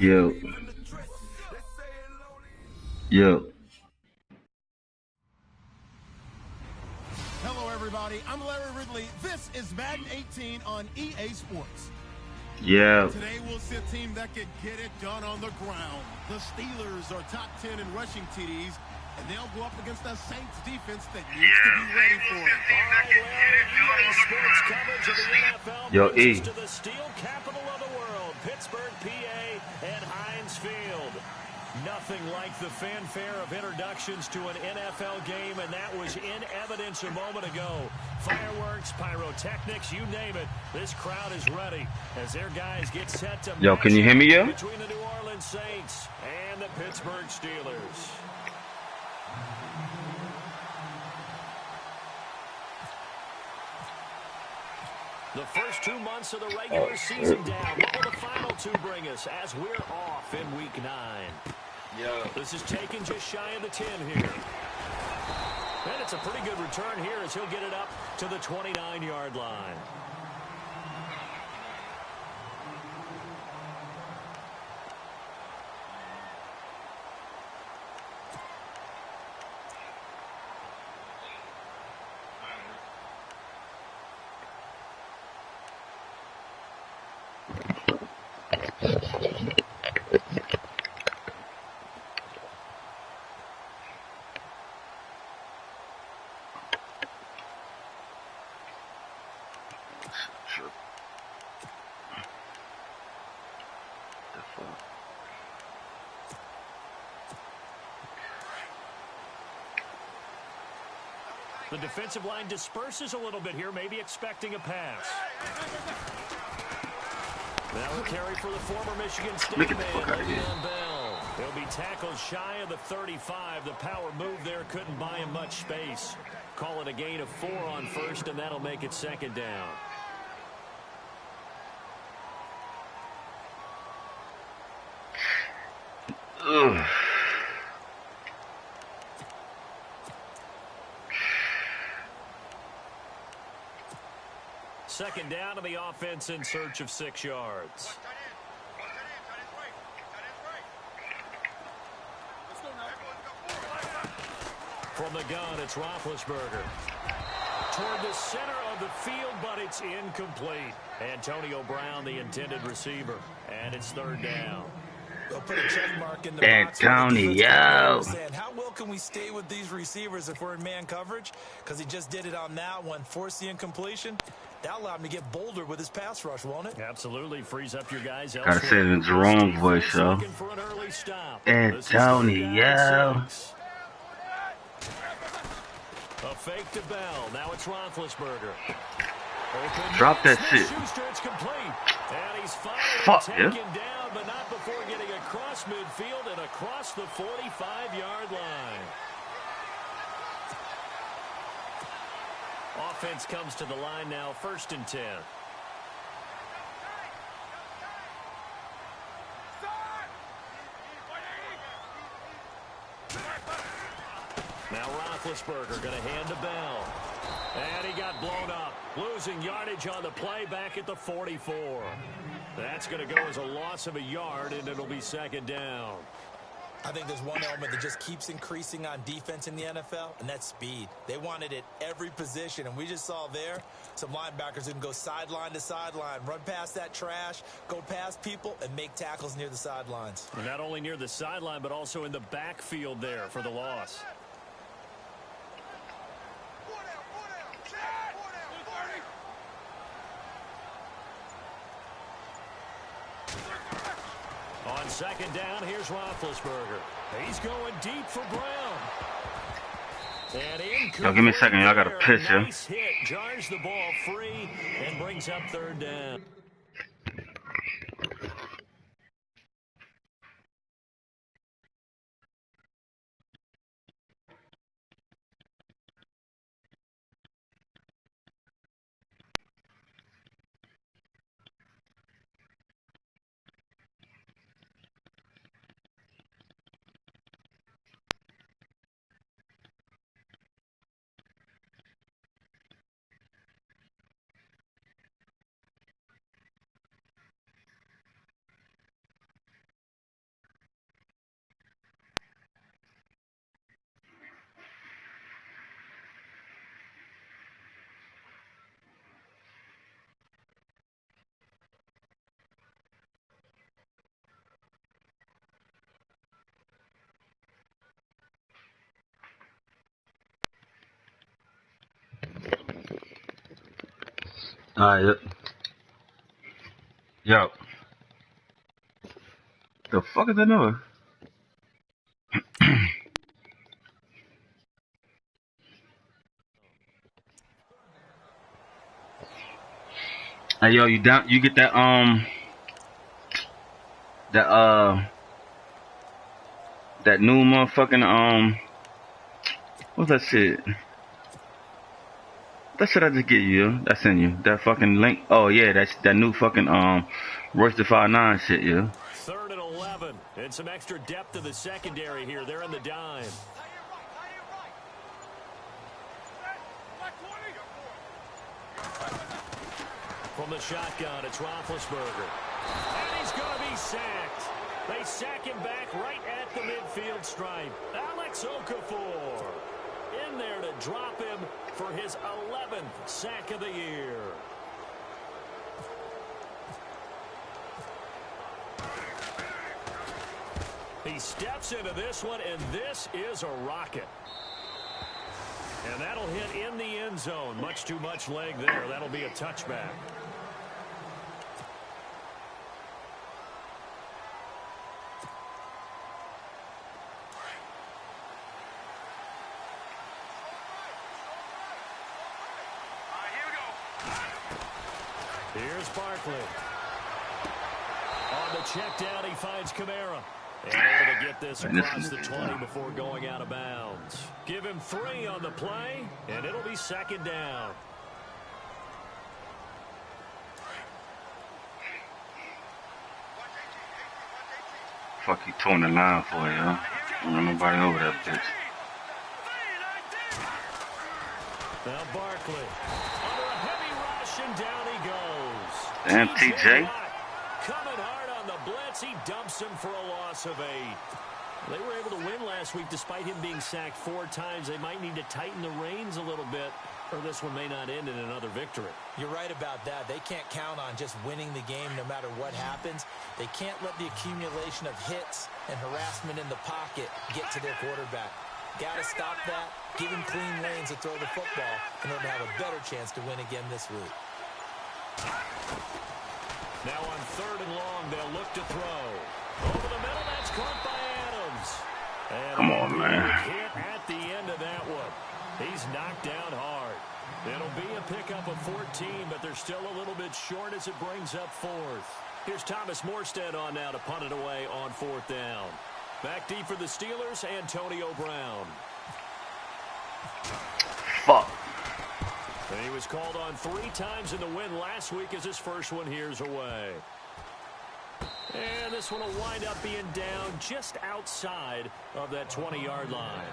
Yo, yo, Hello, everybody. I'm Larry Ridley. This is Madden 18 on EA Sports. yeah. Today, we'll see a team that can get it done on the ground. The Steelers are top 10 in rushing TDs, and they'll go up against a Saints defense that needs to be ready for it. EA Sports coverage of the NFL Yo, brings E. us to the steel capital of the world, Pittsburgh, PA, and Heinz Field. Nothing like the fanfare of introductions to an NFL game, and that was in evidence a moment ago. Fireworks, pyrotechnics, you name it. This crowd is ready as their guys get set to Yo, can you hear me, yo? between the New Orleans Saints and the Pittsburgh Steelers. The first 2 months of the regular season down. What will the final two bring us as we're off in Week 9? Yo. This is taken just shy of the 10 here. And it's a pretty good return here as he'll get it up to the 29-yard line. The defensive line disperses a little bit here, maybe expecting a pass. Now a carry for the former Michigan State man, Le'Veon Bell. He'll be tackled shy of the 35. The power move there couldn't buy him much space. Call it a gain of 4 on first, and that'll make it second down. Ugh. Second down to the offense in search of 6 yards. From the gun, it's Roethlisberger. Toward the center of the field, but it's incomplete. Antonio Brown, the intended receiver. And it's third down. They'll put a check mark in the box. Antonio. How well can we stay with these receivers if we're in man coverage? Because he just did it on that one. Force the incompletion. That'll allow him to get bolder with his pass rush, won't it? Absolutely. Frees up your guys Gotta say it in Jerome voice, yo. Antonio. A fake to Bell. Now it's Roethlisberger. Drop that shit. Schuster, it's complete. And he's Fuck, finally yeah. taken down, but not before getting across midfield and across the 45-yard line. Offense comes to the line now, 1st and 10. Now Roethlisberger going to hand to Bell. And he got blown up. Losing yardage on the play back at the 44. That's going to go as a loss of a yard, and it'll be second down. I think there's one element that just keeps increasing on defense in the NFL, and that's speed. They want it at every position, and we just saw there some linebackers who can go sideline to sideline, run past that trash, go past people, and make tackles near the sidelines. And not only near the sideline, but also in the backfield there for the loss. On second down, here's Roethlisberger. He's going deep for Brown. And in Yo, give me a second. Y'all got a piss, yo. nice hit. Jars the ball free and brings up third down. Alright, yo. The fuck is that noise? Hey, yo, you down? You get that, that new motherfucking, what's that shit? That shit I just get you, yo. That's in you. That fucking link. Oh, yeah, that's that new fucking, Royce the 5'9" shit, yo. 3rd and 11. And some extra depth to the secondary here. They're in the dime. From the shotgun, it's Roethlisberger. And he's going to be sacked. They sack him back right at the midfield stripe. Alex Okafor in there to drop him for his 11th sack of the year. He steps into this one, and this is a rocket. And that'll hit in the end zone. Much too much leg there. That'll be a touchback. Here's Barkley. On the check down, he finds Kamara. And able to get this across the 20 before going out of bounds. Give him 3 on the play, and it'll be 2nd down. Fuck you torn the line for, yo. Don't let nobody over that bitch. Now Barkley. Under a heavy rush, and down he goes. Damn, TJ. Coming hard on the blitz. He dumps him for a loss of 8. They were able to win last week despite him being sacked 4 times. They might need to tighten the reins a little bit, or this one may not end in another victory. You're right about that. They can't count on just winning the game no matter what happens. They can't let the accumulation of hits and harassment in the pocket get to their quarterback. Got to stop that. Give him clean lanes to throw the football in order to have a better chance to win again this week. Now on 3rd and long, they'll look to throw. Over the middle, that's caught by Adams. And come on, man. Hit at the end of that one. He's knocked down hard. It'll be a pickup of 14, but they're still a little bit short as it brings up 4th. Here's Thomas Morstead on now to punt it away on 4th down. Back deep for the Steelers, Antonio Brown. Fuck. He was called on 3 times in the win last week as his first one here's away. And this one will wind up being down just outside of that 20-yard line.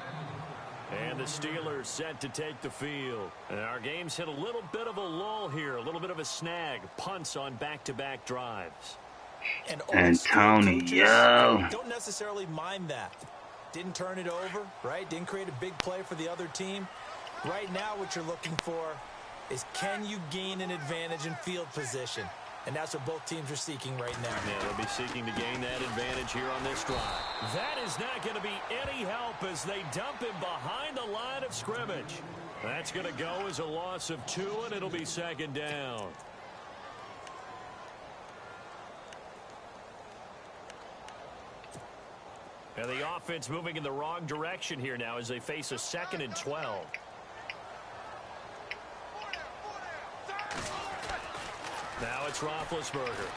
And the Steelers set to take the field. And our game's hit a little bit of a lull here, a little bit of a snag. Punts on back-to-back drives. And Tony, yo. Don't necessarily mind that. Didn't turn it over, right? Didn't create a big play for the other team. Right now what you're looking for is can you gain an advantage in field position? And that's what both teams are seeking right now. Yeah, they'll be seeking to gain that advantage here on this drive. That is not going to be any help as they dump him behind the line of scrimmage. That's going to go as a loss of 2, and it'll be 2nd down. And the offense moving in the wrong direction here now as they face a 2nd and 12. Now it's Roethlisberger.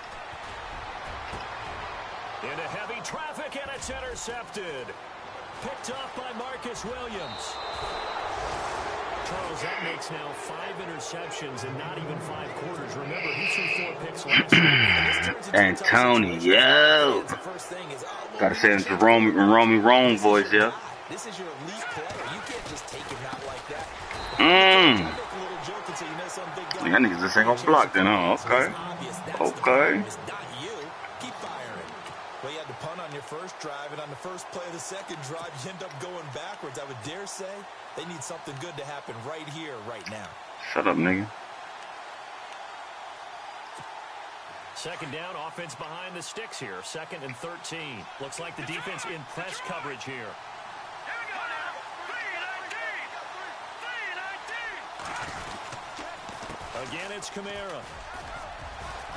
Into heavy traffic, and it's intercepted. Picked off by Marcus Williams. Charles, that makes now 5 interceptions in not even 5 quarters. Remember, he threw 4 picks last year. And Tony, yo. Gotta say it in Romy Rome voice, yo. This is your elite player. You can't just take him out like that. Y'all niggas just ain't gonna block then, huh? Okay. Okay. Keep firing. Well, you had to punt on your first drive, and on the first play of the second drive, you end up going backwards. I would dare say they need something good to happen right here, right now. Shut up, nigga. 2nd down, offense behind the sticks here. 2nd and 13. Looks like the defense in press coverage here. Again, it's Kamara.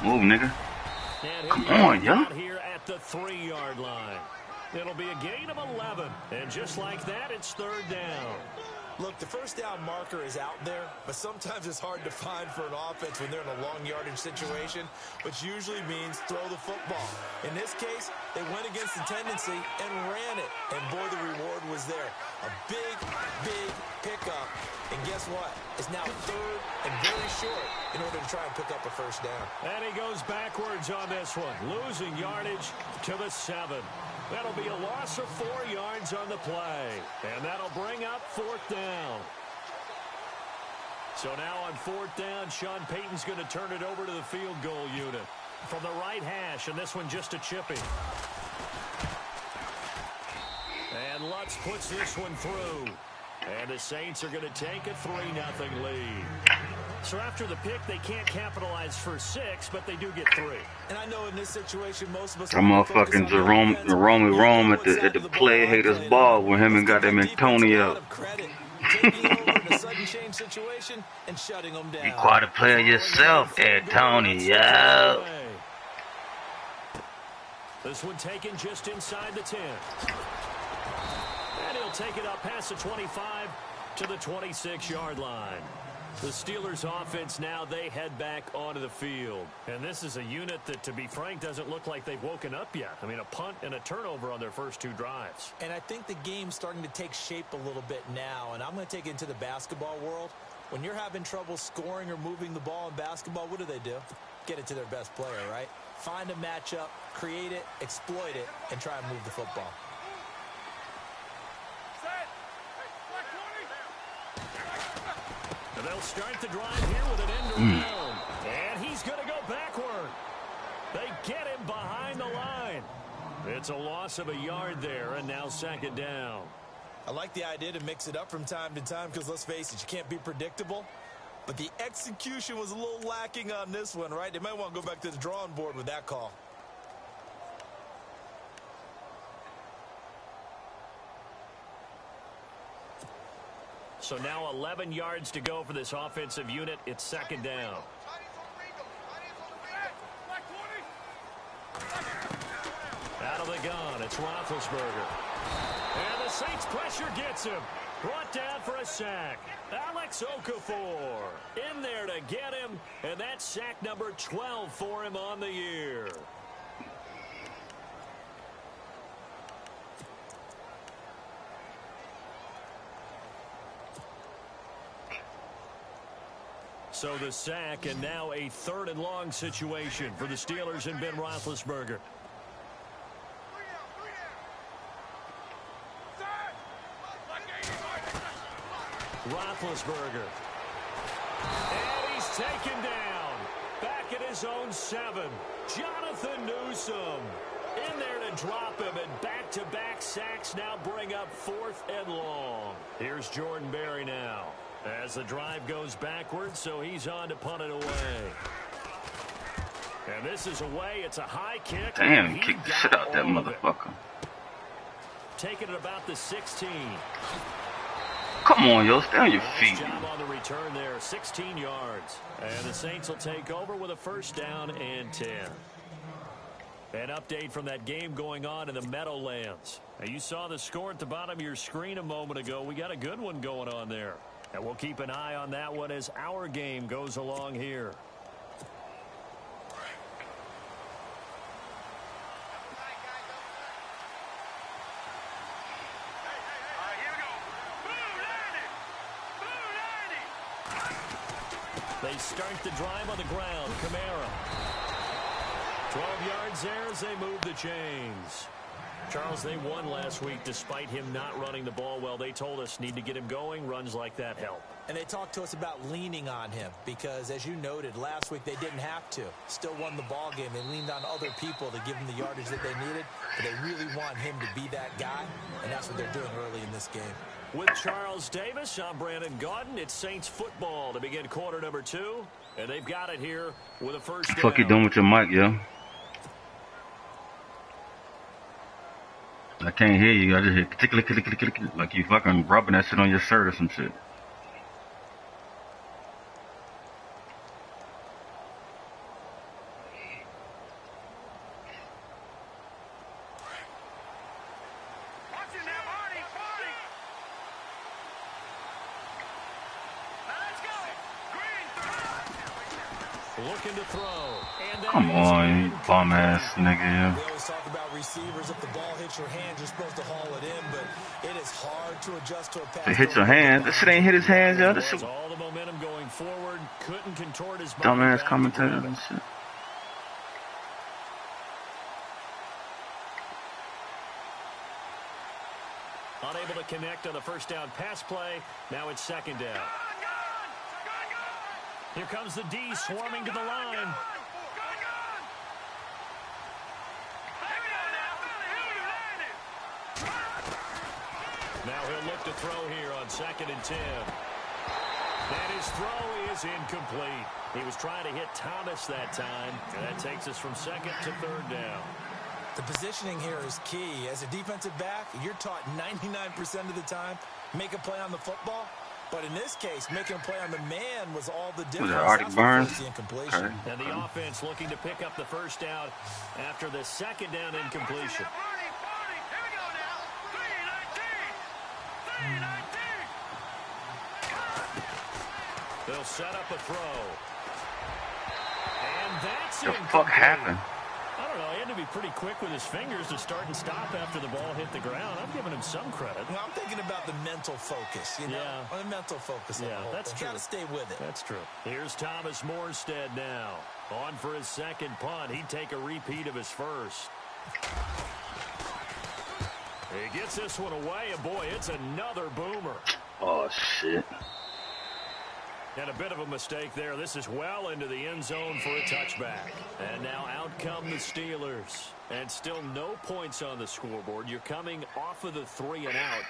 Move, nigga. And Come on, yo. Here at the 3-yard line. It'll be a gain of 11. And just like that, it's third down. Look, the first down marker is out there, but sometimes it's hard to find for an offense when they're in a long yardage situation, which usually means throw the football. In this case, they went against the tendency and ran it, and boy, the reward was there. A big, big pickup, and guess what? It's now third and very short in order to try and pick up a first down. And he goes backwards on this one, losing yardage to the 7. That'll be a loss of 4 yards on the play. And that'll bring up fourth down. So now on fourth down, Sean Payton's going to turn it over to the field goal unit. From the right hash, and this one just a chippy. And Lutz puts this one through. And the Saints are going to take a 3-0 lead. So after the pick, they can't capitalize for 6, but they do get 3. And I know in this situation, most of us... That motherfucking Jerome at the play haters ball with him and got them Antonio. You quite a player yourself, Antonio. This one taken just inside the 10. And he'll take it up past the 25 to the 26-yard line. The Steelers offense now, they head back onto the field. And this is a unit that, to be frank, doesn't look like they've woken up yet. I mean, a punt and a turnover on their first 2 drives. And I think the game's starting to take shape a little bit now. And I'm going to take it into the basketball world. When you're having trouble scoring or moving the ball in basketball, what do? Get it to their best player, right? Find a matchup, create it, exploit it, and try and move the football. They'll start the drive here with an end around. And he's going to go backward. They get him behind the line. It's a loss of a yard there, and now second down. I like the idea to mix it up from time to time because, let's face it, you can't be predictable. But the execution was a little lacking on this one, right? They might want to go back to the drawing board with that call. So now 11 yards to go for this offensive unit. It's second down. Out of the gun, it's Roethlisberger. And the Saints pressure gets him. Brought down for a sack. Alex Okafor in there to get him. And that's sack number 12 for him on the year. So the sack, and now a 3rd and long situation for the Steelers and Ben Roethlisberger. Roethlisberger. And he's taken down. Back at his own 7. Jonathan Newsom in there to drop him, and back-to-back sacks now bring up 4th and long. Here's Jordan Berry now. As the drive goes backwards, so he's on to punt it away. And this is away. It's a high kick. Damn, he kicked the shit out that motherfucker. Taking it about the 16. Come on, yo, stay on your feet. Nice job on the return there, 16 yards. And the Saints will take over with a first down and 10. An update from that game going on in the Meadowlands. Now, you saw the score at the bottom of your screen a moment ago. We got a good one going on there. And we'll keep an eye on that one as our game goes along here. They start the drive on the ground. Kamara. 12 yards there as they move the chains. Charles, they won last week despite him not running the ball well. They told us need to get him going. Runs like that help. And they talked to us about leaning on him because, as you noted, last week they didn't have to. Still won the ball game. They leaned on other people to give them the yardage that they needed. But they really want him to be that guy, and that's what they're doing early in this game. With Charles Davis, I'm Brandon Gaudin. It's Saints football to begin quarter number 2. And they've got it here with a first down. What the fuck you doing with your mic, yo? I can't hear you. I just hear click, click, click, click, click, like you fucking rubbing that shit on your shirt or some shit. Looking to throw. And that Come is on, you bum ass nigga. We always talk about receivers. If the ball hits your hand, you're supposed to haul it in, but it is hard to adjust to a pass. It hit your hands. This shit ain't hit his hands, yo. This shit. All the momentum going forward. Couldn't contort his body. Dumbass commentators and shit. Unable to connect on the first down pass play. Now it's second down. Here comes the D swarming to the line. Now he'll look to throw here on 2nd and 10. And his throw is incomplete. He was trying to hit Thomas that time. And that takes us from 2nd to 3rd down. The positioning here is key. As a defensive back, you're taught 99% of the time, make a play on the football. But in this case, making a play on the man was all the difference. Was it Artie Burns? Okay. And the offense looking to pick up the first down after the 2nd down incompletion. They'll set up a throw. And that's the fuck happened? I don't know. He had to be pretty quick with his fingers to start and stop after the ball hit the ground. I'm giving him some credit. Well, I'm thinking about the mental focus, you know? Yeah. The mental focus. Yeah, that's true. Got to stay with it. That's true. Here's Thomas Morstead now. On for his second punt. He'd take a repeat of his first. He gets this one away, and boy, it's another boomer. Oh, shit. And a bit of a mistake there. This is well into the end zone for a touchback. And now out come the Steelers. And still no points on the scoreboard. You're coming off of the 3 and out.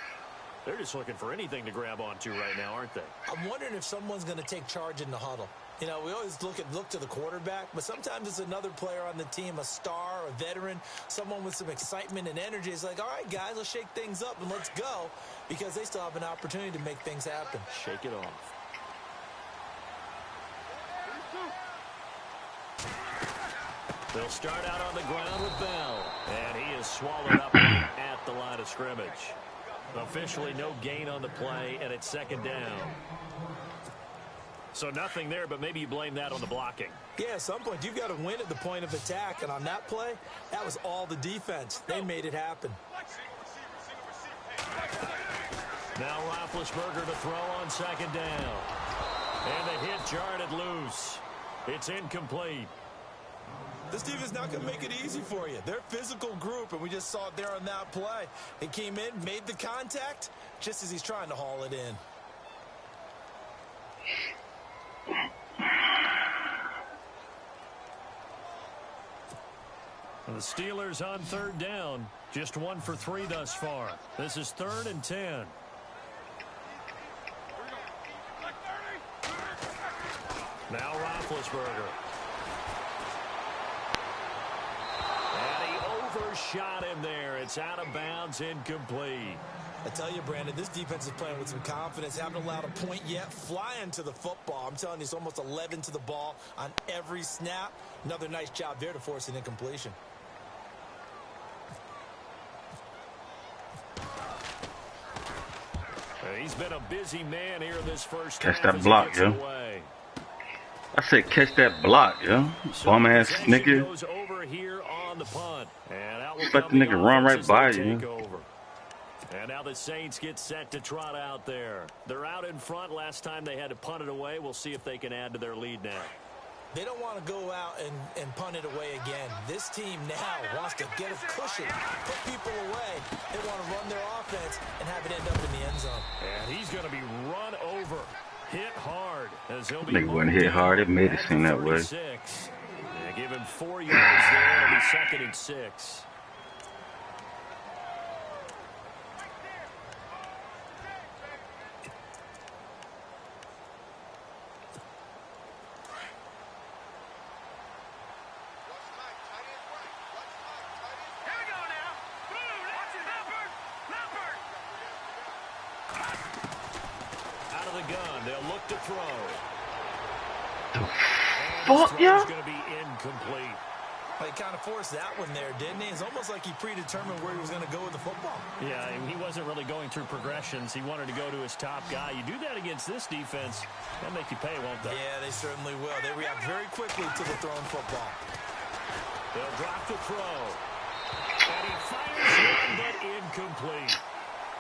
They're just looking for anything to grab onto right now, aren't they? I'm wondering if someone's going to take charge in the huddle. You know, we always look to the quarterback, but sometimes it's another player on the team, a star, a veteran, someone with some excitement and energy. It's like, all right, guys, let's shake things up and let's go, because they still have an opportunity to make things happen. Shake it off. They'll start out on the ground with Bell, and he is swallowed up at the line of scrimmage. Officially no gain on the play, and it's 2nd down. So nothing there, but maybe you blame that on the blocking. Yeah, at some point, you've got to win at the point of attack, and on that play, that was all the defense. They made it happen. Now Roethlisberger to throw on 2nd down. And the hit jarred it loose. It's incomplete. This defense is not going to make it easy for you. They're a physical group, and we just saw it there on that play. He came in, made the contact, just as he's trying to haul it in. The Steelers on 3rd down. Just 1 for 3 thus far. This is 3rd and 10. Now Roethlisberger. And he overshot him there. It's out of bounds, incomplete. I tell you, Brandon, this defense is playing with some confidence. Haven't allowed a point yet. Flying to the football. I'm telling you, it's almost 11 to the ball on every snap. Another nice job there to force an incompletion. He's been a busy man here in this first Catch half that block, yo. I said catch that block, yo. Bum ass nigga. Goes over here on the punt. And out Just let the nigga run right by you. And now the Saints get set to trot out there. They're out in front. Last time they had to punt it away. We'll see if they can add to their lead now. They don't want to go out and punt it away again. This team now wants to get a cushion, put people away. They want to run their offense and have it end up in the end zone. And he's going to be run over, hit hard. As he'll be Nigga wasn't hit hard. It made it seem that way. They give him 4 yards there. It'll be 2nd and 6. Fuck yeah. Going to be incomplete. Well, he kind of forced that one there, didn't he? It's almost like he predetermined where he was going to go with the football. Yeah, he wasn't really going through progressions. He wanted to go to his top guy. You do that against this defense, they'll make you pay, won't they? Yeah, they certainly will. They react very quickly to the thrown football. They'll drop the throw. And he fires one, but incomplete.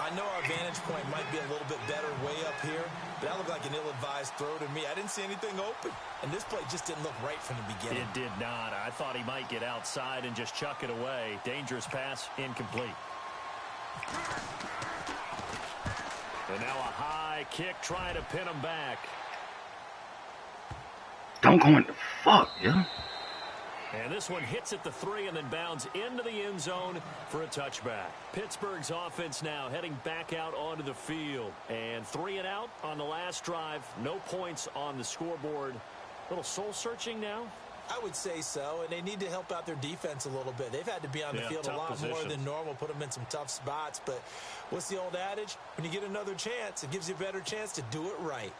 I know our vantage point might be a little bit better way up here, but that looked like an ill-advised throw to me. I didn't see anything open, and this play just didn't look right from the beginning. It did not. I thought he might get outside and just chuck it away. Dangerous pass, incomplete. And now a high kick trying to pin him back. Don't go in the fuck, yeah. And this one hits at the 3 and then bounds into the end zone for a touchback. Pittsburgh's offense now heading back out onto the field. And 3 and out on the last drive. No points on the scoreboard. A little soul-searching now? I would say so, and they need to help out their defense a little bit. They've had to be on the field a lot more than normal, put them in some tough spots. But what's the old adage? When you get another chance, it gives you a better chance to do it right.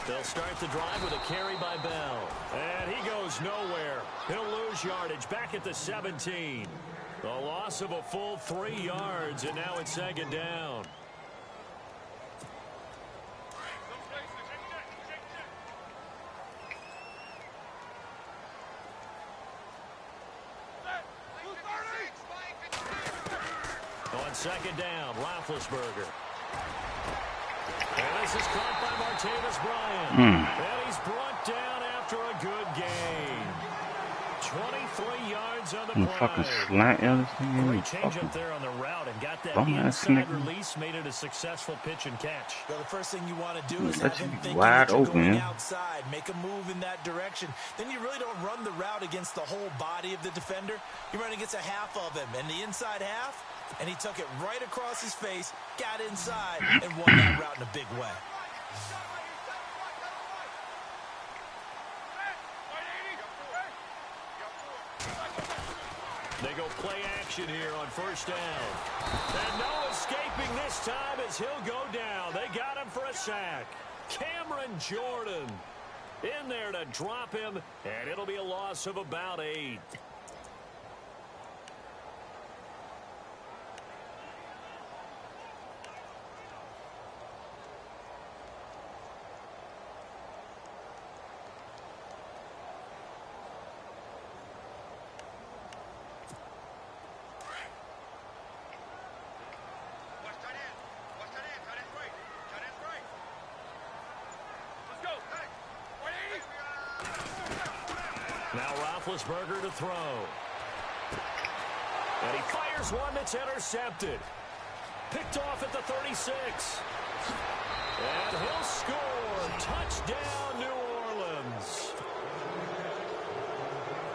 They'll start the drive with a carry by Bell. And he goes nowhere. He'll lose yardage back at the 17. The loss of a full 3 yards, and now it's second down. On second down, Roethlisberger. And this is caught by Martavis Bryant. And he's brought down after a good gain. 23 yards on the play. Fucking slant, yeah, this thing. Great change up there on the route and got that inside release, made it a successful pitch and catch. Well, the first thing you want to do is have him thinking wide that you're open, going outside, make a move in that direction. Then you really don't run the route against the whole body of the defender. You run against a half of him, and the inside half, and he took it right across his face, got inside, and won that route in a big way. They go play action here on first down. And no escaping this time as he'll go down. They got him for a sack. Cameron Jordan in there to drop him, and it'll be a loss of about 8. Now Roethlisberger to throw. And he fires one that's intercepted. Picked off at the 36. And he'll score. Touchdown, New Orleans.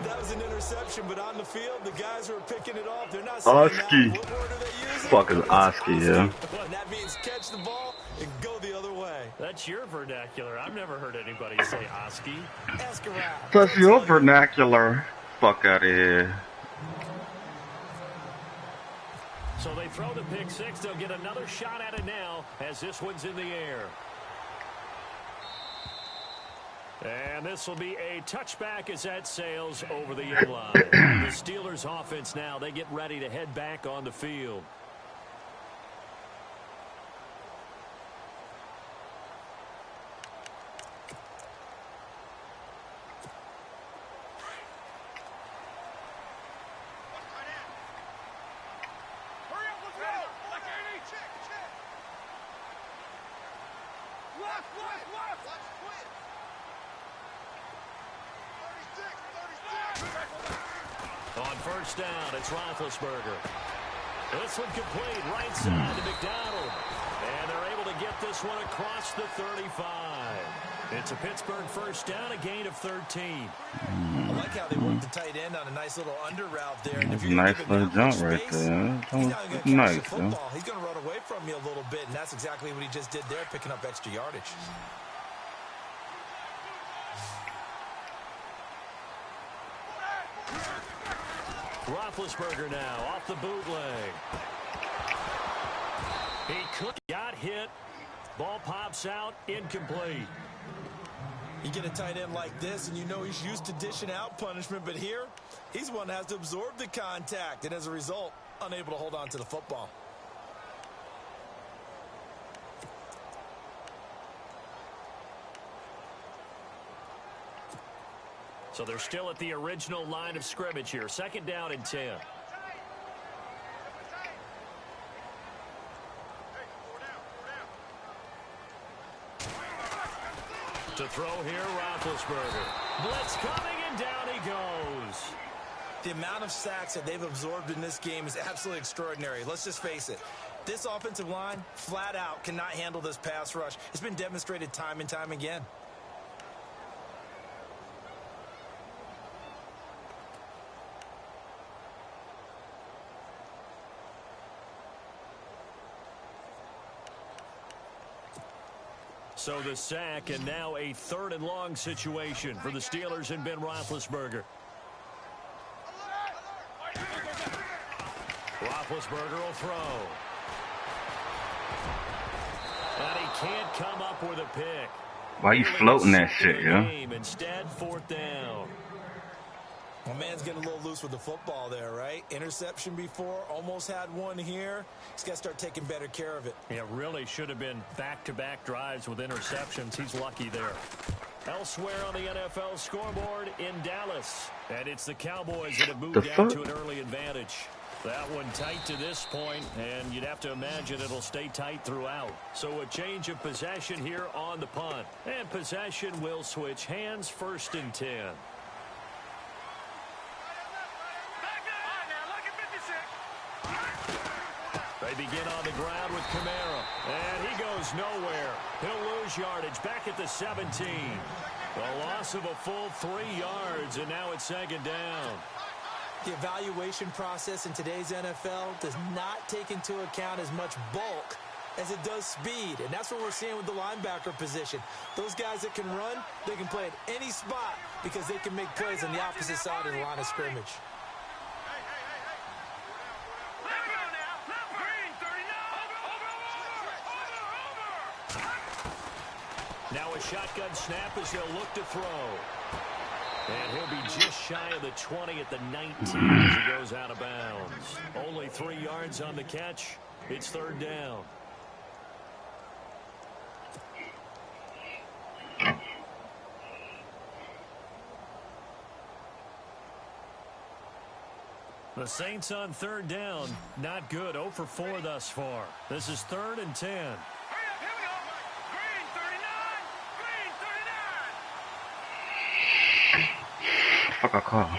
That was an interception, but on the field, the guys who are picking it off, they're not saying Oski. What word are they using? Fucking Oski, yeah. Well, that means catch the ball and go the other way. That's your vernacular. I've never heard anybody say Oski. Ask around. That's your vernacular. Fuck out of here. So they throw the pick 6. They'll get another shot at it now as this one's in the air. And this will be a touchback as that sails over the end line. The Steelers offense now, they get ready to head back on the field. On first down, it's Roethlisberger. This one complete, right side to McDonald. And they're able to get this one across the 35. It's a Pittsburgh first down, a gain of 13. I like how they worked the tight end on a nice little under route there. And if you're nice little jump right there. He's not going to catch the football. He's going to run away from you a little bit, and that's exactly what he just did there, picking up extra yardage. Roethlisberger now off the bootleg. He got hit. Ball pops out, incomplete. You get a tight end like this, and you know he's used to dishing out punishment, but here, he's one that has to absorb the contact, and as a result, unable to hold on to the football. So they're still at the original line of scrimmage here. 2nd down and 10. To throw here, Roethlisberger. Blitz coming, and down he goes. The amount of sacks that they've absorbed in this game is absolutely extraordinary. Let's just face it. This offensive line, flat out, cannot handle this pass rush. It's been demonstrated time and time again. So the sack, and now a 3rd and long situation for the Steelers and Ben Roethlisberger. Roethlisberger will throw. And he can't come up with a pick. Why you floating that shit, yo? Instead, 4th down. My man's getting a little loose with the football there, right? Interception before, almost had one here. He's got to start taking better care of it. Yeah, really should have been back-to-back drives with interceptions. He's lucky there. Elsewhere on the NFL scoreboard in Dallas. And it's the Cowboys that have moved down to an early advantage. That one tight to this point, and you'd have to imagine it'll stay tight throughout. So a change of possession here on the punt. And possession will switch hands, 1st and 10. They begin on the ground with Kamara, and he goes nowhere. He'll lose yardage back at the 17. A loss of a full 3 yards, and now it's 2nd down. The evaluation process in today's NFL does not take into account as much bulk as it does speed, and that's what we're seeing with the linebacker position. Those guys that can run, they can play at any spot because they can make plays on the opposite side of the line of scrimmage. Now a shotgun snap as they'll look to throw. And he'll be just shy of the 20 at the 19 as he goes out of bounds. Only 3 yards on the catch. It's 3rd down. The Saints on 3rd down. Not good. 0 for 4 thus far. This is 3rd and 10. Fuck a call.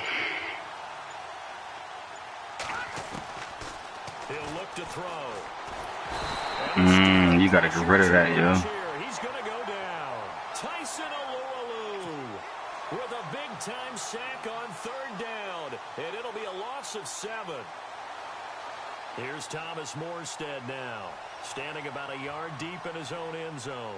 He'll look to throw. You gotta get rid of that, yo. He's gonna go down. Tyson Alualu with a big-time sack on 3rd down, and it'll be a loss of 7. Here's Thomas Morstead now, standing about a yard deep in his own end zone.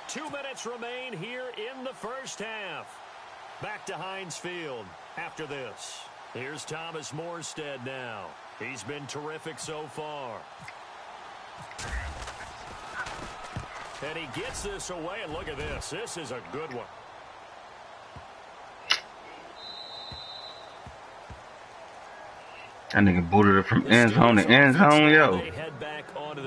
Two minutes remain here in the 1st half. Back to Heinz Field after this. Here's Thomas Morstead now. He's been terrific so far. And he gets this away, and look at this. This is a good one. That nigga booted it from end zone to end zone, yo.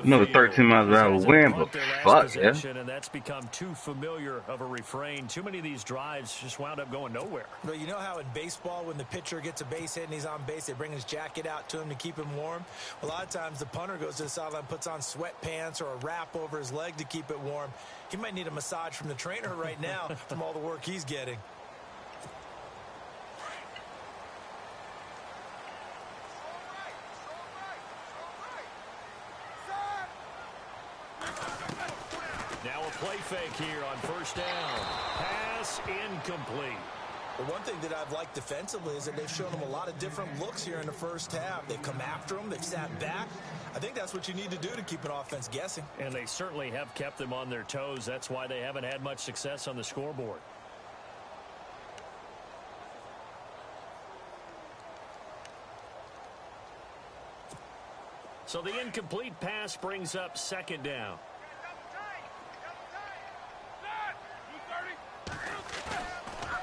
Another 13 miles an hour wind, but fuck, yeah. And that's become too familiar of a refrain. Too many of these drives just wound up going nowhere. But you know how in baseball, when the pitcher gets a base hit and he's on base, they bring his jacket out to him to keep him warm? A lot of times the punter goes to the sideline, puts on sweatpants or a wrap over his leg to keep it warm. He might need a massage from the trainer right now from all the work he's getting. Now a play fake here on 1st down. Pass incomplete. But one thing that I've liked defensively is that they've shown them a lot of different looks here in the first half. They've come after them. They've sat back. I think that's what you need to do to keep an offense guessing. And they certainly have kept them on their toes. That's why they haven't had much success on the scoreboard. So the incomplete pass brings up second down.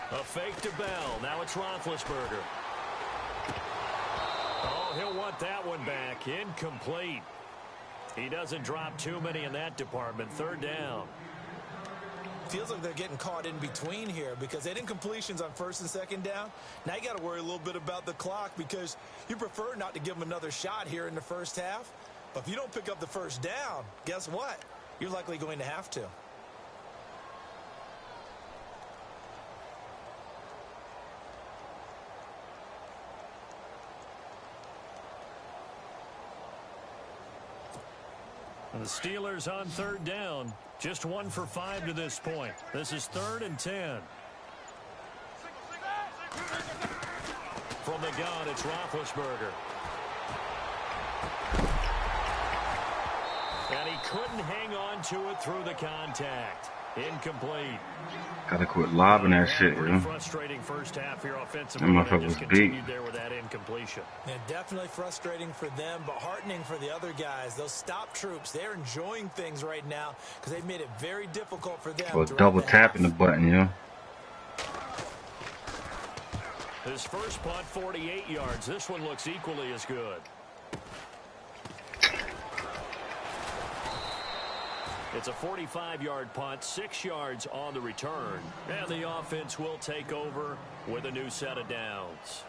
A fake to Bell. Now it's Roethlisberger. Oh, he'll want that one back. Incomplete. He doesn't drop too many in that department. Third down. Feels like they're getting caught in between here because they did incompletions on first and second down. Now you got to worry a little bit about the clock because you prefer not to give them another shot here in the first half. But if you don't pick up the first down, guess what? You're likely going to have to. The Steelers on third down. Just 1 for 5 to this point. This is 3rd and 10. From the gun, it's Roethlisberger. And he couldn't hang on to it through the contact. Incomplete. Gotta quit lobbing that shit, yo. Frustrating first half here offensively. That motherfucker was continued beat. there with that incompletion. Yeah, definitely frustrating for them, but heartening for the other guys. Those stop troops, they're enjoying things right now because they've made it very difficult for them. Well, double tapping the button, yo. His first punt, 48 yards. This one looks equally as good. It's a 45-yard punt, 6 yards on the return. And the offense will take over with a new set of downs.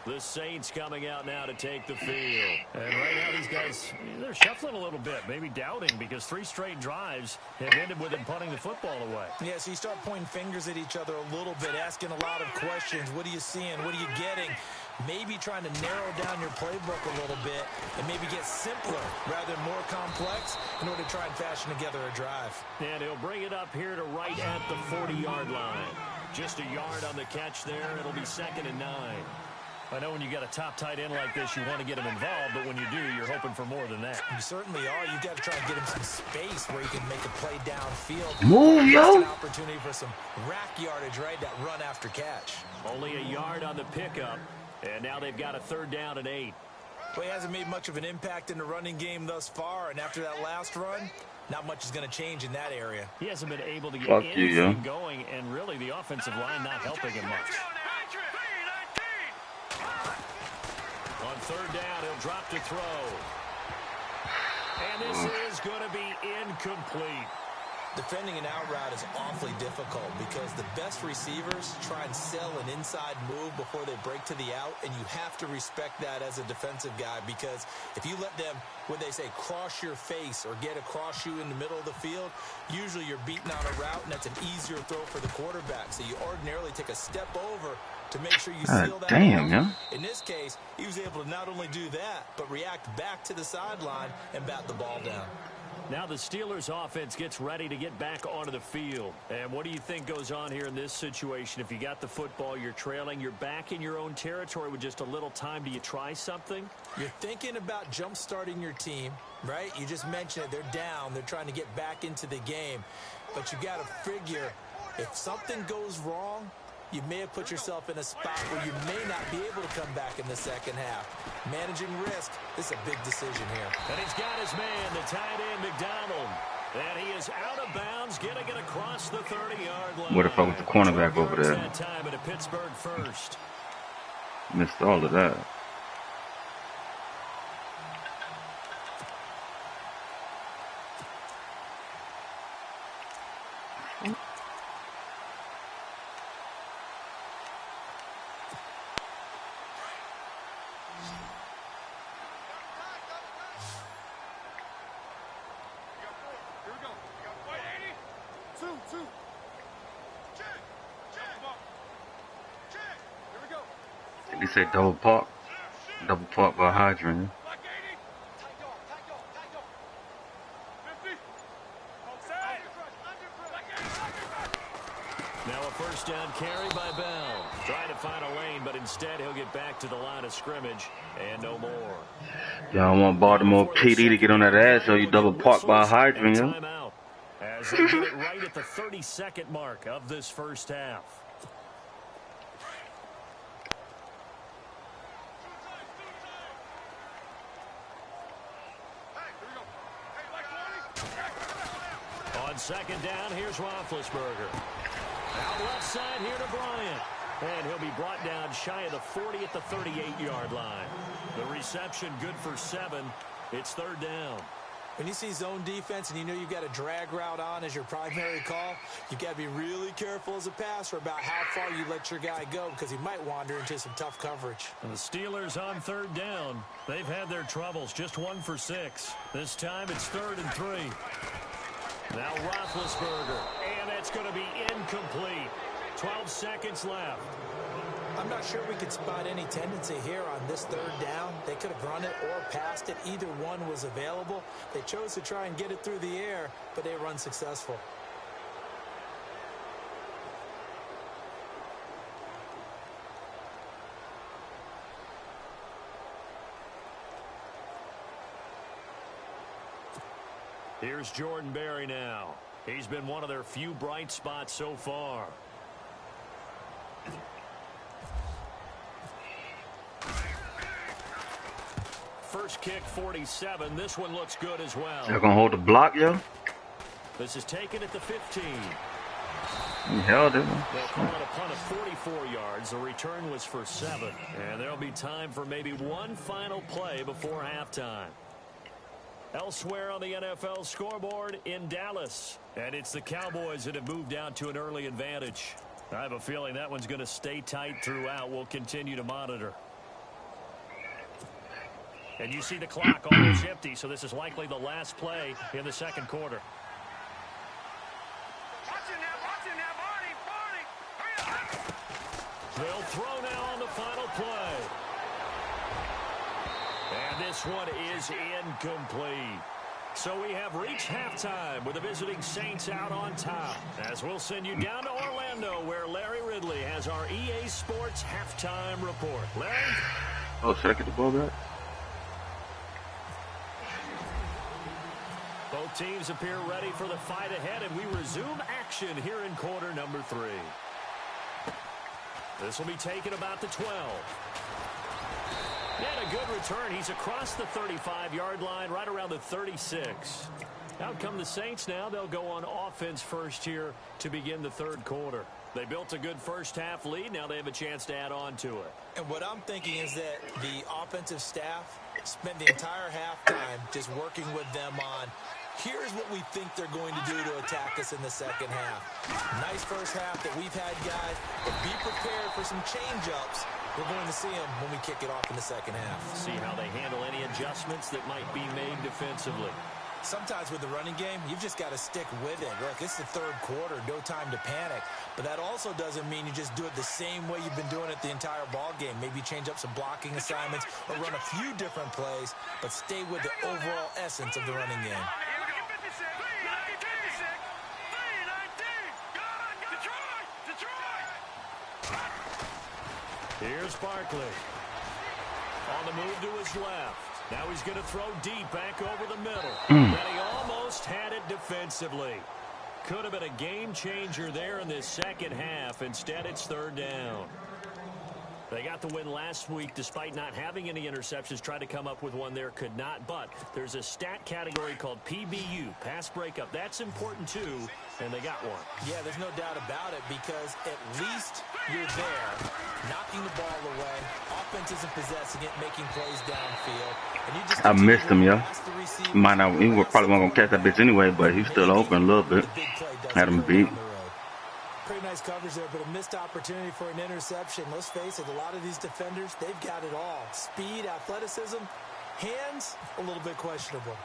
The Saints coming out now to take the field. And right now these guys, they're shuffling a little bit, maybe doubting, because 3 straight drives have ended with them punting the football away. Yeah, so you start pointing fingers at each other a little bit, asking a lot of questions. What are you seeing? What are you getting? Maybe trying to narrow down your playbook a little bit and maybe get simpler rather than more complex in order to try and fashion together a drive. And he'll bring it up here to right at the 40-yard line. Just a yard on the catch there. It'll be 2nd and 9. I know when you got a top tight end like this, you want to get him involved, but when you do, you're hoping for more than that. You certainly are. You've got to try and get him some space where he can make a play downfield. Move, yo! An opportunity for some rack yardage, right? That run after catch. Only a yard on the pickup, and now they've got a 3rd down and 8. Well, he hasn't made much of an impact in the running game thus far, and after that last run, not much is going to change in that area. He hasn't been able to get Fuck anything you, yo. going, and really the offensive line not helping him much. On 3rd down, he'll drop to throw. And this is going to be incomplete. Defending an out route is awfully difficult because the best receivers try and sell an inside move before they break to the out, and you have to respect that as a defensive guy because if you let them, when they say cross your face or get across you in the middle of the field, usually you're beating on a route, and that's an easier throw for the quarterback. So you ordinarily take a step over to make sure you seal that damn, off. yeah. In this case, he was able to not only do that, but react back to the sideline and bat the ball down. Now the Steelers offense gets ready to get back onto the field. And what do you think goes on here in this situation? If you got the football, you're trailing, you're back in your own territory with just a little time. Do you try something? You're thinking about jump-starting your team, right? You just mentioned it. They're down. They're trying to get back into the game. But you got to figure if something goes wrong, you may have put yourself in a spot where you may not be able to come back in the second half. Managing risk is a big decision here. And he's got his man, the tight end, McDonald. And he is out of bounds, getting it across the 30-yard line. What the fuck was the cornerback over there? That time at a Pittsburgh first. Missed all of that. He said double park by hydrant. Now a first down carry by Bell. Trying to find a lane, but instead he'll get back to the line of scrimmage and no more. Y'all want Baltimore PD to get on that ass, so you double park by a hydrant, yo. Timeout as they get it right at the 30-second mark of this first half. On second down, here's Roethlisberger. Out left side here to Bryant. And he'll be brought down shy of the 40 at the 38-yard line. The reception good for 7. It's third down. When you see zone defense and you know you've got a drag route on as your primary call, you've got to be really careful as a passer about how far you let your guy go because he might wander into some tough coverage. And the Steelers on third down. They've had their troubles, just 1 for 6. This time it's 3rd and 3. Now Roethlisberger, and it's going to be incomplete. 12 seconds left. I'm not sure we could spot any tendency here on this third down. They could have run it or passed it. Either one was available. They chose to try and get it through the air, but they were unsuccessful. Here's Jordan Berry now. He's been one of their few bright spots so far. First kick, 47. This one looks good as well. They're gonna hold the block, yo. This is taken at the 15. He held it. They'll call it a punt of 44 yards. The return was for 7. And there'll be time for maybe one final play before halftime. Elsewhere on the NFL scoreboard in Dallas. And it's the Cowboys that have moved down to an early advantage. I have a feeling that one's going to stay tight throughout. We'll continue to monitor. And you see the clock almost empty, so this is likely the last play in the second quarter. They'll throw now on the final play. And this one is incomplete. So we have reached halftime with the visiting Saints out on top. As we'll send you down to Orlando, where Larry Ridley has our EA Sports halftime report. Larry? Oh, should I get the ball back? Both teams appear ready for the fight ahead, and we resume action here in quarter number 3. This will be taken about the 12. And a good return. He's across the 35-yard line, right around the 36. Out come the Saints now. They'll go on offense first here to begin the third quarter. They built a good first-half lead. Now they have a chance to add on to it. And what I'm thinking is that the offensive staff spent the entire halftime just working with them on, here's what we think they're going to do to attack us in the second half. Nice first half that we've had, guys, but be prepared for some change-ups. We're going to see them when we kick it off in the second half. See how they handle any adjustments that might be made defensively. Sometimes with the running game, you've just got to stick with it. Look, it's the third quarter, no time to panic. But that also doesn't mean you just do it the same way you've been doing it the entire ball game. Maybe change up some blocking assignments or run a few different plays, but stay with the overall essence of the running game. Here's Barkley. On the move to his left. Now he's going to throw deep back over the middle. And he almost had it defensively. Could have been a game changer there in this second half. Instead, it's third down. They got the win last week despite not having any interceptions. Tried to come up with one there, could not. But there's a stat category called PBU, pass breakup. That's important too, and they got one. Yeah, there's no doubt about it because at least you're there, knocking the ball away. Offense isn't possessing it, making plays downfield. And you just I missed him, yo. Might not, he was probably not gonna catch that bitch anyway, but he's still open a little bit. Had him beat. Pretty nice coverage there, but a missed opportunity for an interception. Let's face it, a lot of these defenders, they've got it all. Speed, athleticism, hands, a little bit questionable.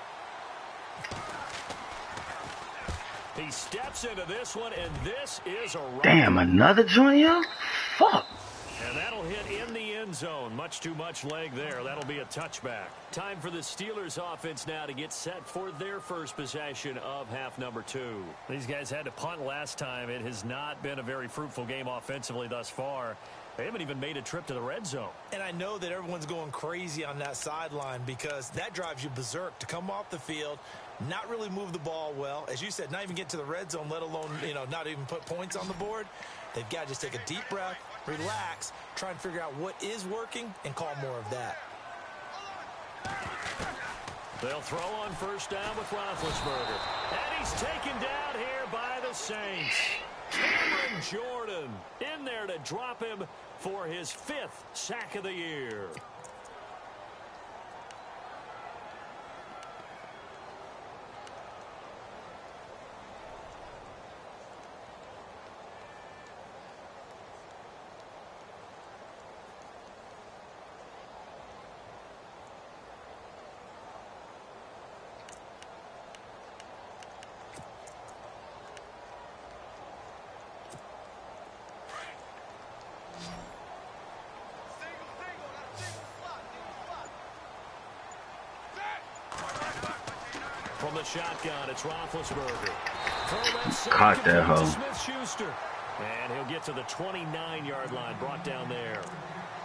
He steps into this one, and this is a run. Damn, another joint, yo? Fuck. And that'll hit in the end zone. Much too much leg there. That'll be a touchback. Time for the Steelers offense now to get set for their first possession of half number 2. These guys had to punt last time. It has not been a very fruitful game offensively thus far. They haven't even made a trip to the red zone. And I know that everyone's going crazy on that sideline because that drives you berserk to come off the field, not really move the ball well. As you said, not even get to the red zone, let alone, not even put points on the board. They've got to just take a deep breath, relax, try and figure out what is working, and call more of that. They'll throw on first down with Roethlisberger. And he's taken down here by the Saints. Cameron Jordan in there to drop him for his 5th sack of the year. From the shotgun, it's Roethlisberger. Caught that hoe. Smith-Schuster. And he'll get to the 29-yard line, brought down there.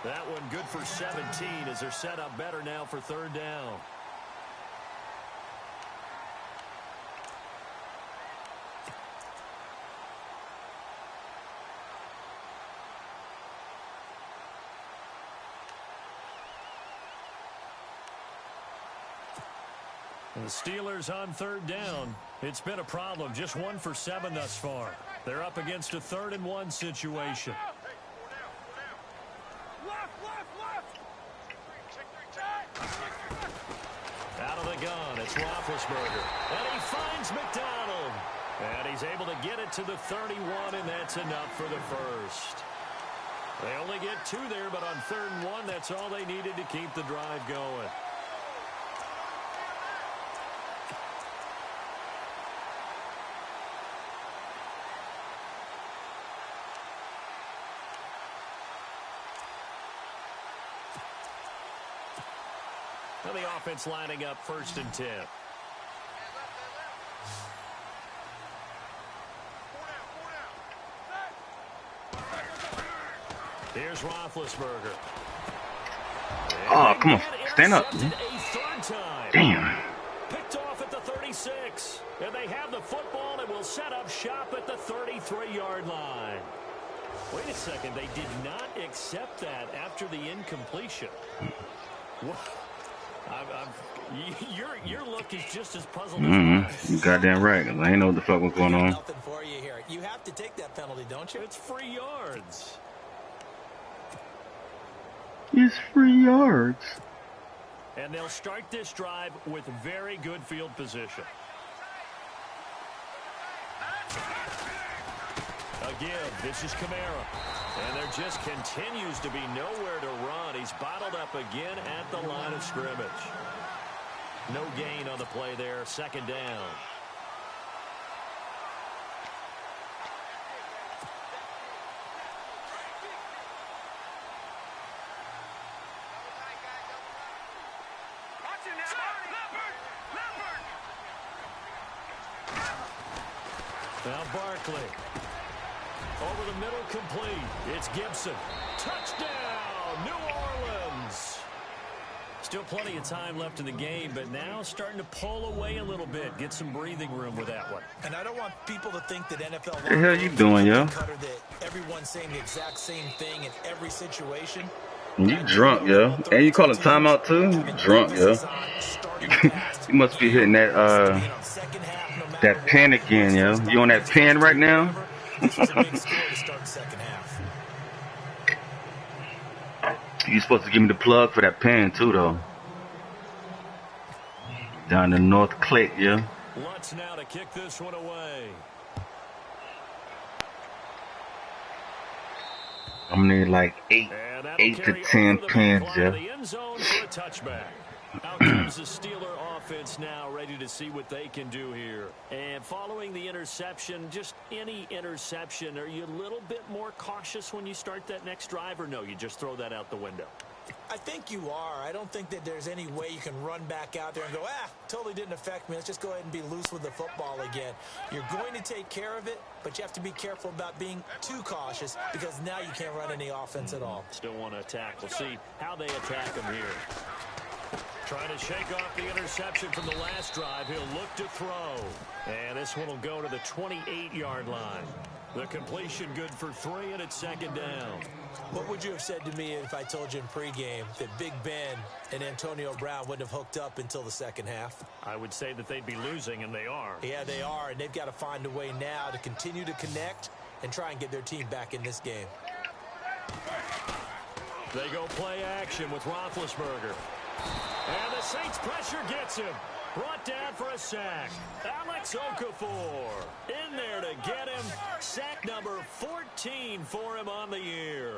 That one good for 17 as they're set up better now for third down. The Steelers on third down. It's been a problem. Just 1 for 7 thus far. They're up against a 3rd and 1 situation. Out of the gun, it's Roethlisberger. And he finds McDonald. And he's able to get it to the 31, and that's enough for the first. They only get 2 there, but on 3rd and 1, that's all they needed to keep the drive going. The offense lining up 1st and 10. Here's Roethlisberger. Oh, come on. Stand up. Damn. Picked off at the 36. And they have the football and will set up shop at the 33-yard line. Wait a second. They did not accept that after the incompletion. Your look is just as puzzled as mine. You goddamn right. I ain't know what the fuck was going on. Nothing for you here. You have to take that penalty, don't you? It's free yards. It's free yards. And they'll start this drive with very good field position. Again, this is Kamara. And there just continues to be nowhere to run. He's bottled up again at the line of scrimmage. No gain on the play there. 2nd down. Now Barkley. Over the middle, complete. It's Gibson. Touchdown, New Orleans. Still plenty of time left in the game, but now starting to pull away a little bit. Get some breathing room with that one. And I don't want people to think that NFL... What the hell you doing, yo? That everyone's saying the exact same thing in every situation. You drunk, yo. And you call a timeout, too? You drunk, yo. You must be hitting that, that pen again, yo. You on that pen right now? You're supposed to give me the plug for that pen too, though. Down the North Click, yeah. Lutz now to kick this one away. I'm gonna need like 8 to 10 pins, yeah. The end zone for a touchback. Out comes the Steeler offense now ready to see what they can do here. And following the interception, just any interception, are you a little bit more cautious when you start that next drive, or no, you just throw that out the window? I think you are. I don't think that there's any way you can run back out there and go, totally didn't affect me. Let's just go ahead and be loose with the football again. You're going to take care of it, but you have to be careful about being too cautious because now you can't run any offense at all. Still want to attack. We'll see how they attack him here. Trying to shake off the interception from the last drive. He'll look to throw. And this one will go to the 28-yard line. The completion good for 3, and it's second down. What would you have said to me if I told you in pregame that Big Ben and Antonio Brown wouldn't have hooked up until the second half? I would say that they'd be losing, and they are. Yeah, they are, and they've got to find a way now to continue to connect and try and get their team back in this game. They go play action with Roethlisberger. And the Saints pressure gets him. Brought down for a sack. Alex Okafor in there to get him. Sack number 14 for him on the year.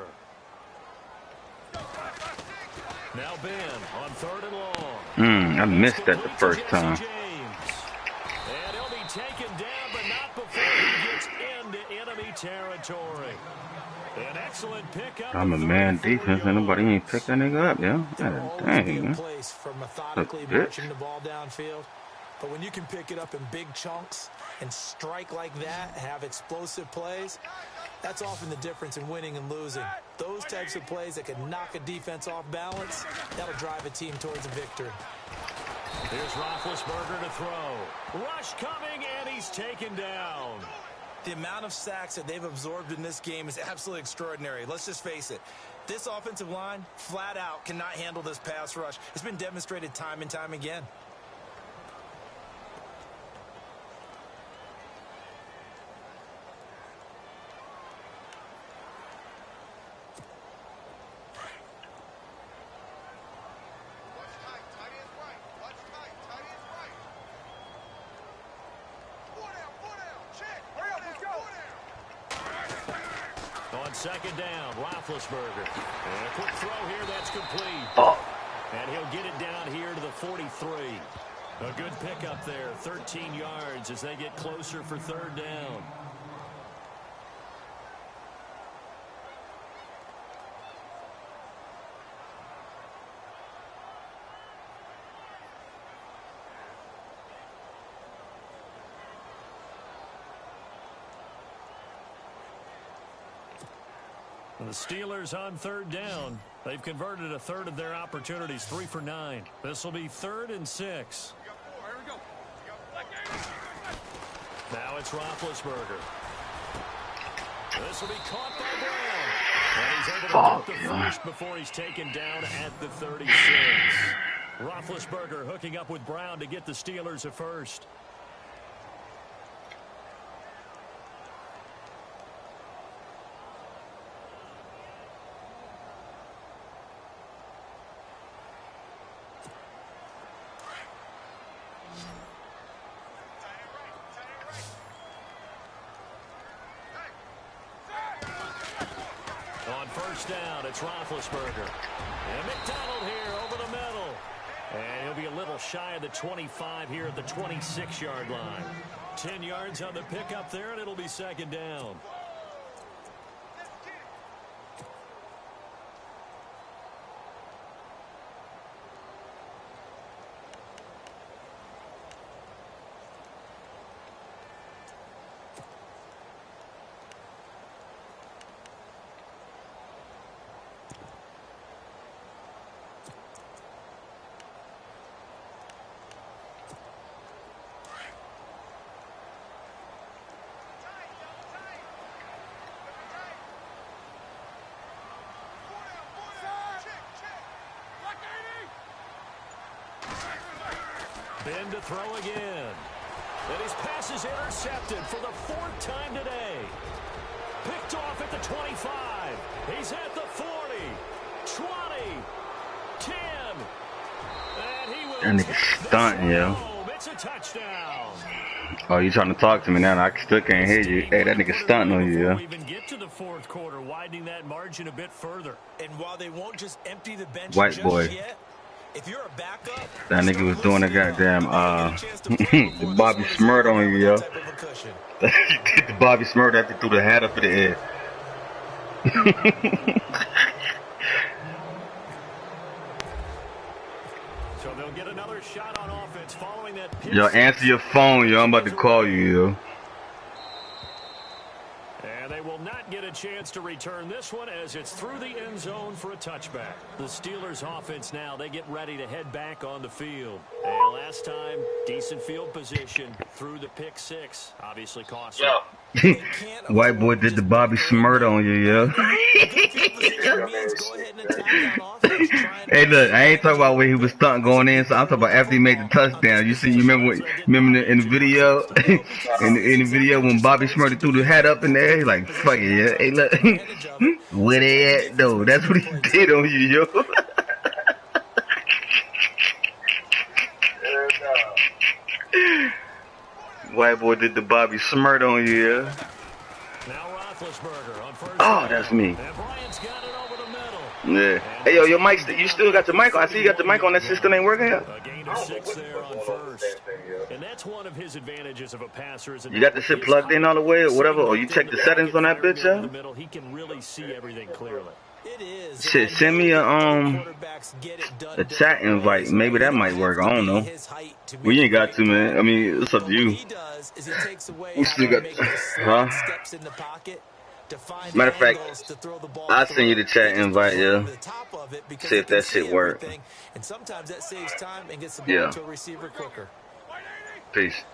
Now Ben on 3rd and long. I missed that the first time. And he'll be taken down, but not before he gets into enemy territory. An excellent pickup. I'm a man defense, and nobody ain't pick that nigga up, yo. God dang, man. Place for methodically marching the ball downfield. But when you can pick it up in big chunks and strike like that, have explosive plays, that's often the difference in winning and losing. Those types of plays that can knock a defense off balance, that'll drive a team towards a victory. Here's Roethlisberger to throw. Rush coming, and he's taken down. The amount of sacks that they've absorbed in this game is absolutely extraordinary. Let's just face it. This offensive line, flat out, cannot handle this pass rush. It's been demonstrated time and time again. Second down, Roethlisberger. And a quick throw here, that's complete. And he'll get it down here to the 43. A good pickup there, 13 yards as they get closer for 3rd down. The Steelers on 3rd down. They've converted a third of their opportunities, 3 for 9. This will be 3rd and 6. Now it's Roethlisberger. This will be caught by Brown. And he's able to get the first before he's taken down at the 36. Roethlisberger hooking up with Brown to get the Steelers a first. Down, it's Roethlisberger. And McDonald here over the middle. And he'll be a little shy of the 25 here at the 26-yard line. 10 yards on the pickup there, and it'll be second down. Ben to throw again. And his pass is intercepted for the 4th time today. Picked off at the 25. He's at the 40. 20. 10. And he will that nigga stunting, yo. It's a touchdown. Oh, you trying to talk to me now? I still can't hear you. Hey, that nigga stunting on you, yo. We even get to the 4th quarter, widening that margin a bit further. And while they won't just empty the bench White just boy. yet, If you're a backup, That nigga was doing a goddamn the Bobby Smurd on you, yo. He did the Bobby Smurd after he threw the hat up in the air. So they'll get another shot on offense following that. Yo, answer your phone, yo. I'm about to call you, yo. And they will not get a chance to return this one as it's through the end zone for a touchback. The Steelers offense now, they get ready to head back on the field. And last time, decent field position through the pick six. Obviously cost them. White boy did the Bobby Smurd on you, yo. Hey, look, I ain't talking about when he was stunting going in, so I'm talking about after he made the touchdown. You remember in the video? in the video when Bobby Smurd threw the hat up in the air, he's like, fuck it, yeah. Hey, look, where they at, though? That's what he did on you, yo. White boy did the Bobby Smurd on you, yeah. Now Roethlisberger on first. Oh, that's me. And Bryant's got it over the middle. Yeah. Hey, yo, your mic, you still got your mic on. I see you got the mic on. That system ain't working yet. A gain of 6 there on first. And that's one of his advantages of a passer. You got the shit plugged in all the way or whatever? Or you check the settings on that bitch, yo? He can really see everything clearly. It is. Shit, send me a chat invite. Maybe that might work. I don't know. Well, you ain't got to, man. I mean, it's up to you. We still got, huh? Matter of fact, I'll send you the chat invite, yeah. See if that shit work. And sometimes that saves time and gets the ball to a receiver quicker. Peace.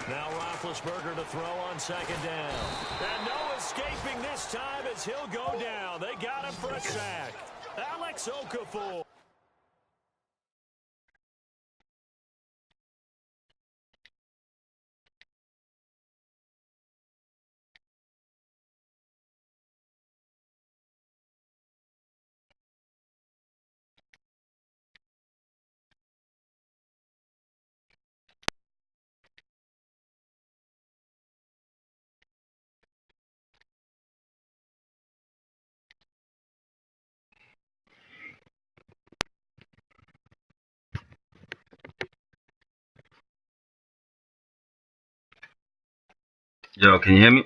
Now Roethlisberger to throw on second down. And no escaping this time as he'll go down. They got him for a sack. Alex Okafor. Yo, can you hear me?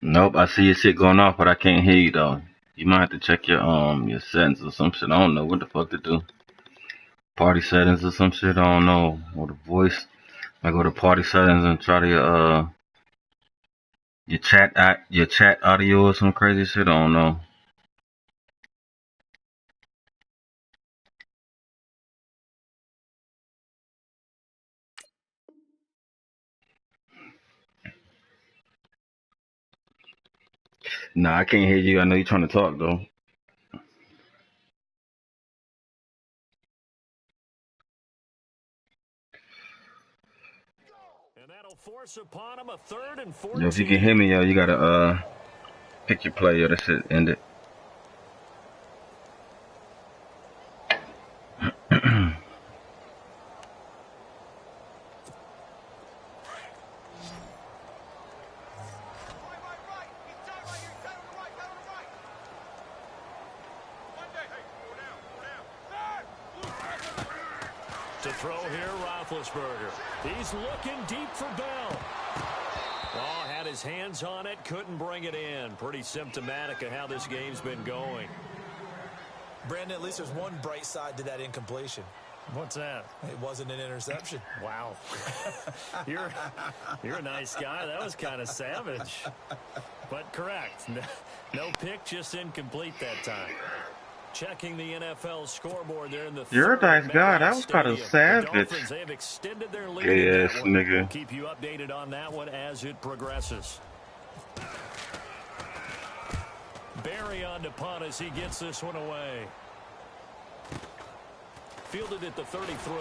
Nope, I see your shit going off, but I can't hear you though. You might have to check your settings or some shit. I don't know what the fuck to do. Party settings or some shit. I don't know. Or the voice. I go to party settings and try to your chat audio or some crazy shit. I don't know. Nah, I can't hear you. I know you're trying to talk though. And that'll force upon him a 3rd and 14. Yo, if you can hear me, yo, you gotta pick your play, yo. That shit ended. To throw here, Roethlisberger. He's looking deep for Bell. Oh, had his hands on it, couldn't bring it in. Pretty symptomatic of how this game's been going. Brandon, at least there's one bright side to that incompletion. What's that? It wasn't an interception. Wow. You're a nice guy. That was kind of savage. But correct. No pick, just incomplete that time. Checking the NFL scoreboard there in the You're a nice guy. That was kind of savage. They have extended their lead. Yes, nigga. We'll keep you updated on that one as it progresses. Barry on to punt as he gets this one away. Fielded at the 33.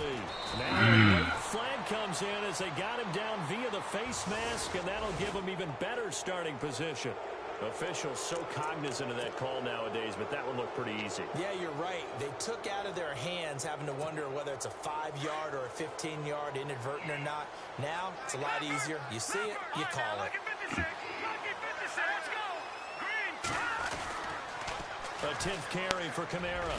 Now a late flag comes in as they got him down via the face mask, and that'll give him even better starting position. Officials so cognizant of that call nowadays, but that one looked pretty easy. Yeah, you're right. They took out of their hands having to wonder whether it's a 5-yard or a 15-yard inadvertent or not. Now, it's a lot easier. You see it, you call it. A 10th carry for Kamara.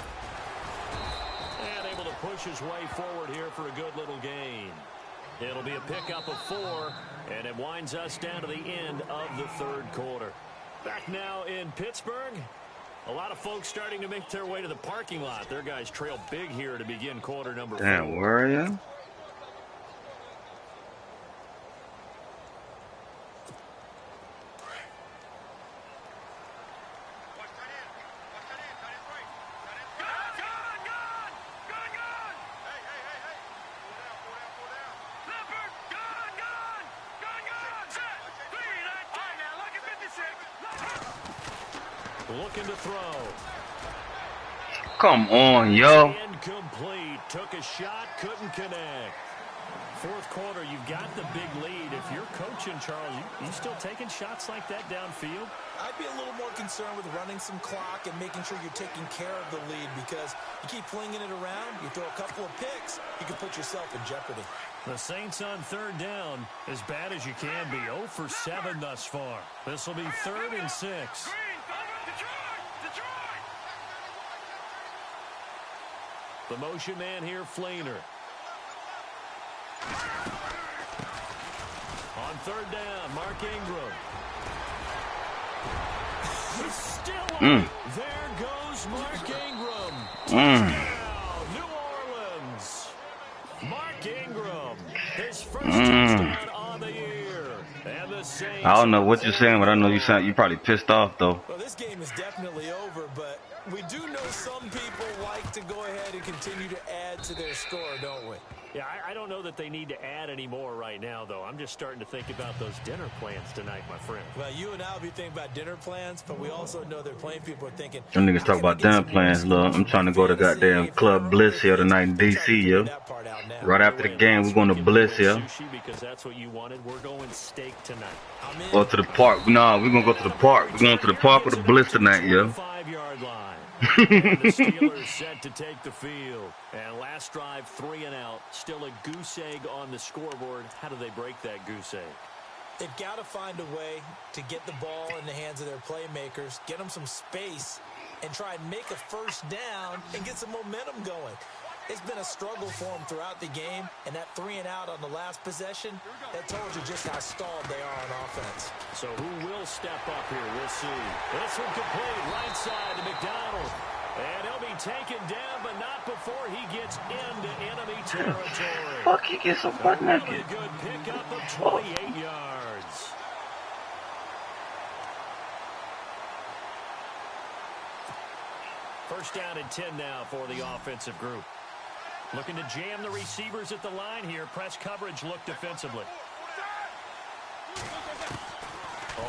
And able to push his way forward here for a good little gain. It'll be a pickup of 4, and it winds us down to the end of the third quarter. Back now in Pittsburgh. A lot of folks starting to make their way to the parking lot. Their guys trail big here to begin quarter number 4. Damn, where are you? Looking to throw. Come on, yo. Incomplete. Took a shot, couldn't connect. Fourth quarter, you've got the big lead. If you're coaching, Charles, you still taking shots like that downfield? I'd be a little more concerned with running some clock and making sure you're taking care of the lead, because you keep flinging it around, you throw a couple of picks, you can put yourself in jeopardy. The Saints on third down, as bad as you can be. 0 for 7 thus far. This will be 3rd and 6. The motion man here, Flainer. On third down, Mark Ingram. He's still on. There goes Mark Ingram. Touchdown, New Orleans. Mark Ingram, his first touchdown on the year. And the Saints. I don't know what you're saying, but I know you probably pissed off though. Well, this game is definitely over, but we do know some people like to go ahead and continue to add to their score, don't we? Yeah, I don't know that they need to add any more right now, though. I'm just starting to think about those dinner plans tonight, my friend. Well, you and I will be thinking about dinner plans, but we also know they're playing people are thinking. Them niggas talk about dinner plans, look. I'm trying to go to goddamn Club Bliss here tonight in D.C., yo. Right after the game, we're going to Bliss here. Because that's what you wanted. We're going steak tonight. Go to the park. Nah, we're going to go to the park. We're going to the park with the Bliss tonight, yo. 5-yard line. And the Steelers set to take the field. And last drive, 3 and out. Still a goose egg on the scoreboard. How do they break that goose egg? They've got to find a way to get the ball in the hands of their playmakers, get them some space, and try and make a first down and get some momentum going. It's been a struggle for them throughout the game, and that 3 and out on the last possession, that told you just how stalled they are on offense. So who will step up here? We'll see. This one complete, right side to McDonald. And he'll be taken down, but not before he gets into enemy territory. Fuck, he gets so butt naked. Really good pickup of 28 yards. First down and 10 now for the offensive group. Looking to jam the receivers at the line here. Press coverage look defensively.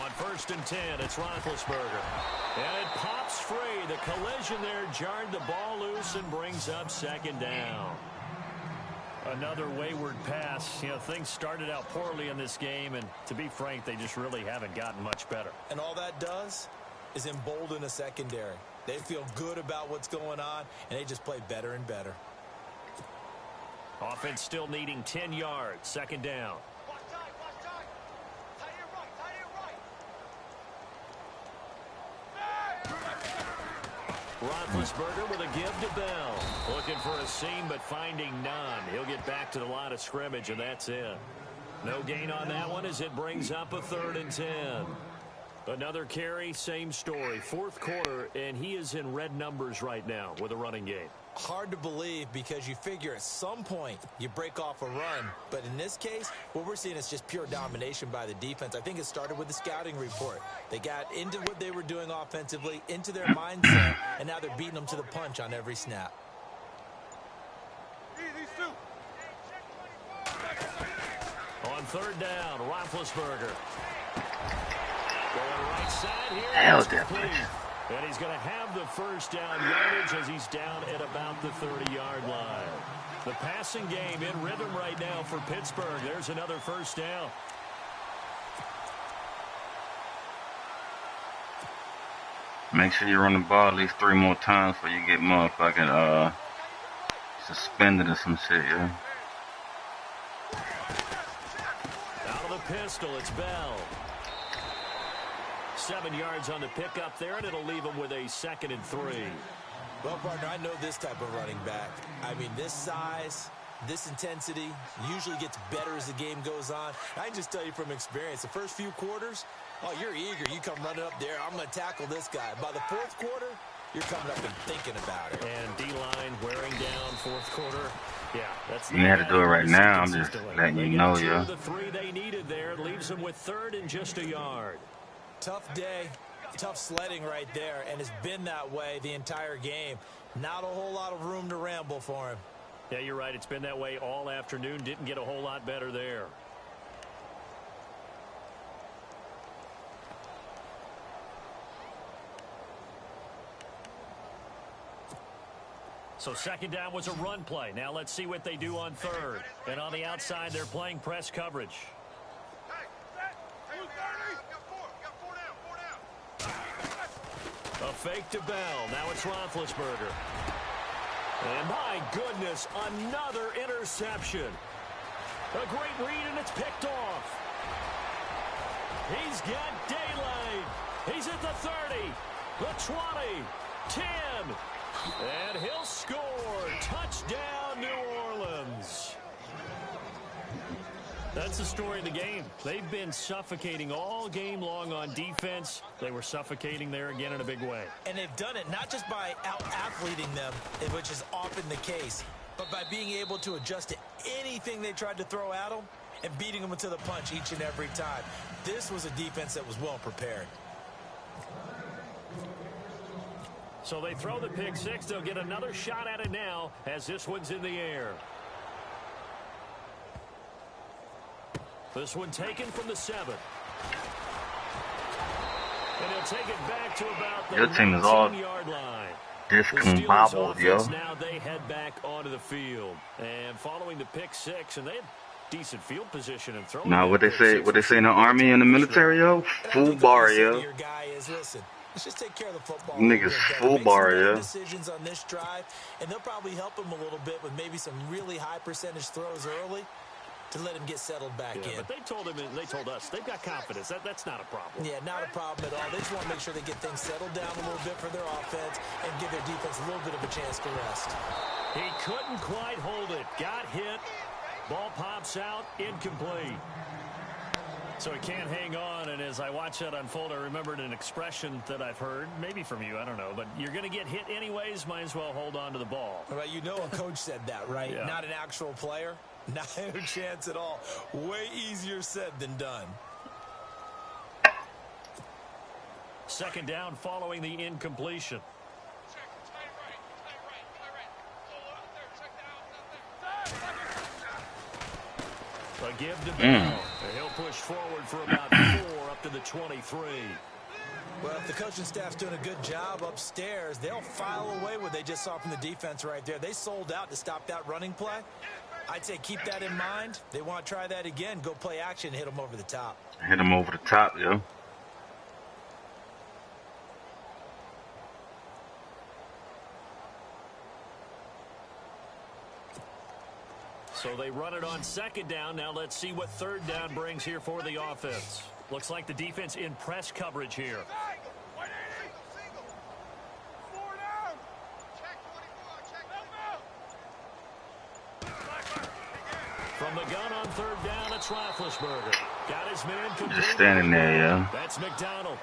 On 1st and 10, it's Roethlisberger. And it pops free. The collision there jarred the ball loose and brings up 2nd down. Another wayward pass. You know, things started out poorly in this game, and to be frank, they just really haven't gotten much better. And all that does is embolden a secondary. They feel good about what's going on, and they just play better and better. Offense still needing 10 yards. 2nd down. Roethlisberger with a give to Bell. Looking for a seam, but finding none. He'll get back to the line of scrimmage, and that's it. No gain on that one as it brings up a 3rd and 10. Another carry, same story. 4th quarter, and he is in red numbers right now with a running game. Hard to believe, because you figure at some point you break off a run. But in this case, what we're seeing is just pure domination by the defense. I think it started with the scouting report. They got into what they were doing offensively, into their mindset, and now they're beating them to the punch on every snap. On 3rd down, Roethlisberger. Going right side here. Hell, that bitch. And he's going to have the first down yardage as he's down at about the 30-yard line. The passing game in rhythm right now for Pittsburgh. There's another first down. Make sure you run the ball at least 3 more times before you get motherfucking suspended or some shit, yeah. Out of the pistol, it's Bell. 7 yards on the pickup there, and it'll leave him with a 2nd and 3. Well, partner, I know this type of running back. I mean, this size, this intensity usually gets better as the game goes on. I can just tell you from experience, the first few quarters, oh, you're eager. You come running up there, I'm going to tackle this guy. By the fourth quarter, you're coming up and thinking about it. And D-line wearing down fourth quarter. Yeah, that's You had to do it right now. I'm just letting you know, yeah. yeah. The 3 they needed there leaves them with 3rd and just a yard. Tough day, tough sledding right there, and it's been that way the entire game. Not a whole lot of room to ramble for him. Yeah, you're right. It's been that way all afternoon. Didn't get a whole lot better there. So 2nd down was a run play. Now let's see what they do on 3rd. And on the outside, they're playing press coverage. A fake to Bell. Now it's Roethlisberger. And my goodness, another interception. A great read, and it's picked off. He's got daylight. He's at the 30, the 20, 10. And he'll score. Touchdown, New Orleans. That's the story of the game. They've been suffocating all game long on defense. They were suffocating there again in a big way. And they've done it not just by out-athleting them, which is often the case, but by being able to adjust to anything they tried to throw at them and beating them to the punch each and every time. This was a defense that was well prepared. So they throw the pick six. They'll get another shot at it now as this one's in the air. This one taken from the 7. And he'll take it back to about the Your team is all 19-yard line. discombobbled, yo. Now they head back onto the field. And following the pick six, and they had decent field position and throwing. Now, what they say in the army and the military, yo? Full bar, yo. Your guy is, listen, let's just take care of the football. Niggas full bar, yo. Decisions on this drive, and they'll probably help him a little bit with maybe some really high percentage throws early to let him get settled back in. But they told us they've got confidence. That's not a problem. Yeah, not a problem at all. They just want to make sure they get things settled down a little bit for their offense and give their defense a little bit of a chance to rest. He couldn't quite hold it. Got hit. Ball pops out. Incomplete. So he can't hang on, and as I watch that unfold, I remembered an expression that I've heard, maybe from you, I don't know, but you're going to get hit anyways, might as well hold on to the ball. Well, you know a coach said that, right? Yeah. Not an actual player. Not a chance at all. Way easier said than done. 2nd down following the incompletion. A give to Bell. And he'll push forward for about 4 up to the 23. Well, if the coaching staff's doing a good job upstairs, they'll file away what they just saw from the defense right there. They sold out to stop that running play. I'd say keep that in mind. They want to try that again. Go play action, hit them over the top. Hit him over the top, yo. So they run it on 2nd down. Now let's see what 3rd down brings here for the offense. Looks like the defense in press coverage here. From the gun on 3rd down, it's Roethlisberger. Got his man complete. Just standing there, yo. That's McDonald.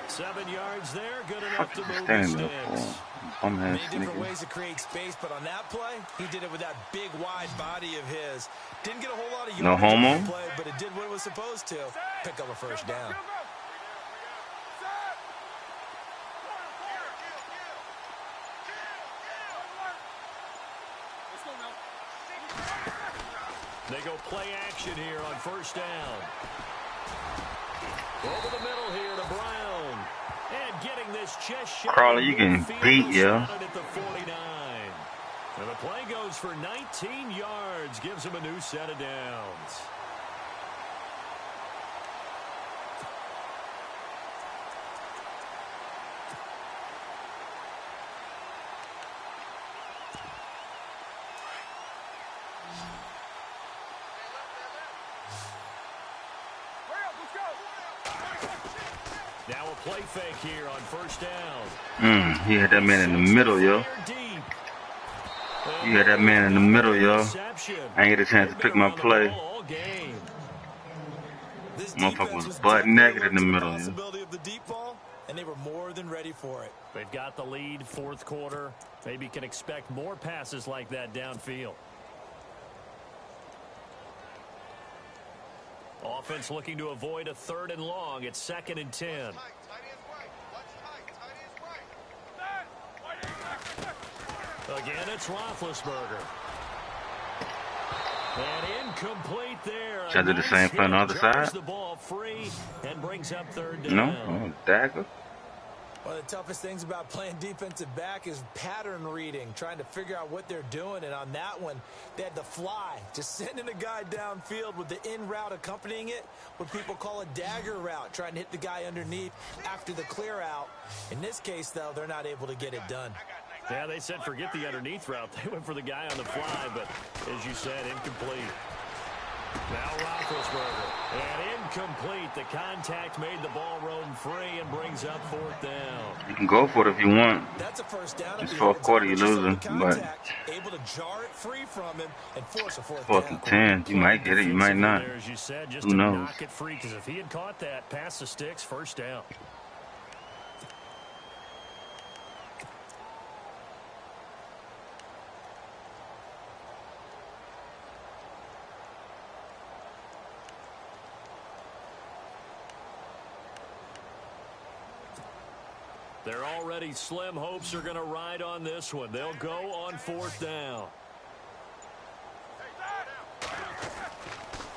7 yards there, good enough to move the Standing there sticks. for Many different ways to create space, but on that play, he did it with that big, wide body of his. Didn't get a whole lot of yards No homo? on the play, but it did what it was supposed to. Pick up a 1st down. They go play action here on 1st down. Over the middle here to Brown. And getting this chest shot. Crawley, you getting beat, yeah. At the 49. And the play goes for 19 yards. Gives him a new set of downs. Now a play fake here on first down. He had that man in the middle, yo. You had that man in the middle, yo. I ain't get a chance to pick my play. Motherfucker was butt naked in the middle, yo. And they were more than ready for it. They've got the lead, fourth quarter. Maybe can expect more passes like that downfield. Offense looking to avoid a 3rd and long. It's 2nd and 10. Again, it's Roethlisberger. And incomplete there. Should I do the same play on the other side? The ball free and brings up 3rd down. No? Oh, dagger. One of the toughest things about playing defensive back is pattern reading, trying to figure out what they're doing. And on that one, they had the fly, just sending a guy downfield with the in route accompanying it, what people call a dagger route, trying to hit the guy underneath after the clear out. In this case, though, they're not able to get it done. Yeah, they said forget the underneath route. They went for the guy on the fly, but as you said, incomplete. Now Roethlisberger. And incomplete. The contact made the ball roam free and brings up 4th down. You can go for it if you want. That's a first down. It's 4th quarter, you're losing. But able to jar it free from him and force a 4th 4th and 10. You might get it, you might not. As you said, just who knows? Knock it free, because if he had caught that, pass the sticks, first down. They're already slim hopes are going to ride on this one. They'll go on 4th down.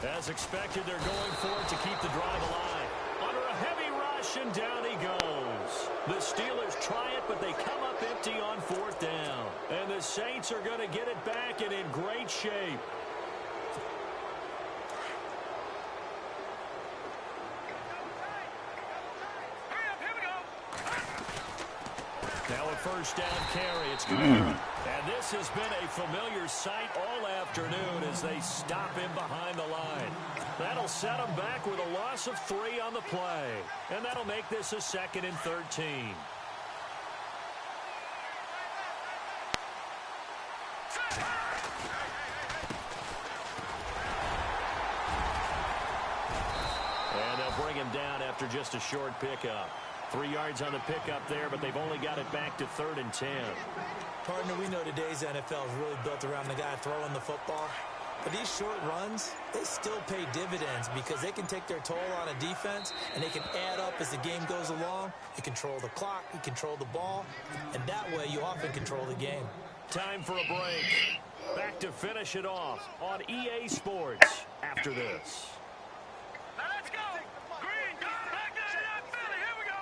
As expected, they're going for it to keep the drive alive. Under a heavy rush, and down he goes. The Steelers try it, but they come up empty on 4th down. And the Saints are going to get it back and in great shape. Now a first down carry. It's good. And this has been a familiar sight all afternoon as they stop him behind the line. That'll set him back with a loss of 3 on the play. And that'll make this a 2nd and 13. And they'll bring him down after just a short pickup. 3 yards on the pickup there, but they've only got it back to 3rd and 10. Partner, we know today's NFL is really built around the guy throwing the football. But these short runs, they still pay dividends because they can take their toll on a defense and they can add up as the game goes along. You control the clock, you control the ball, and that way you often control the game. Time for a break. Back to finish it off on EA Sports after this. Now let's go. Green, back to Philly. Here we go.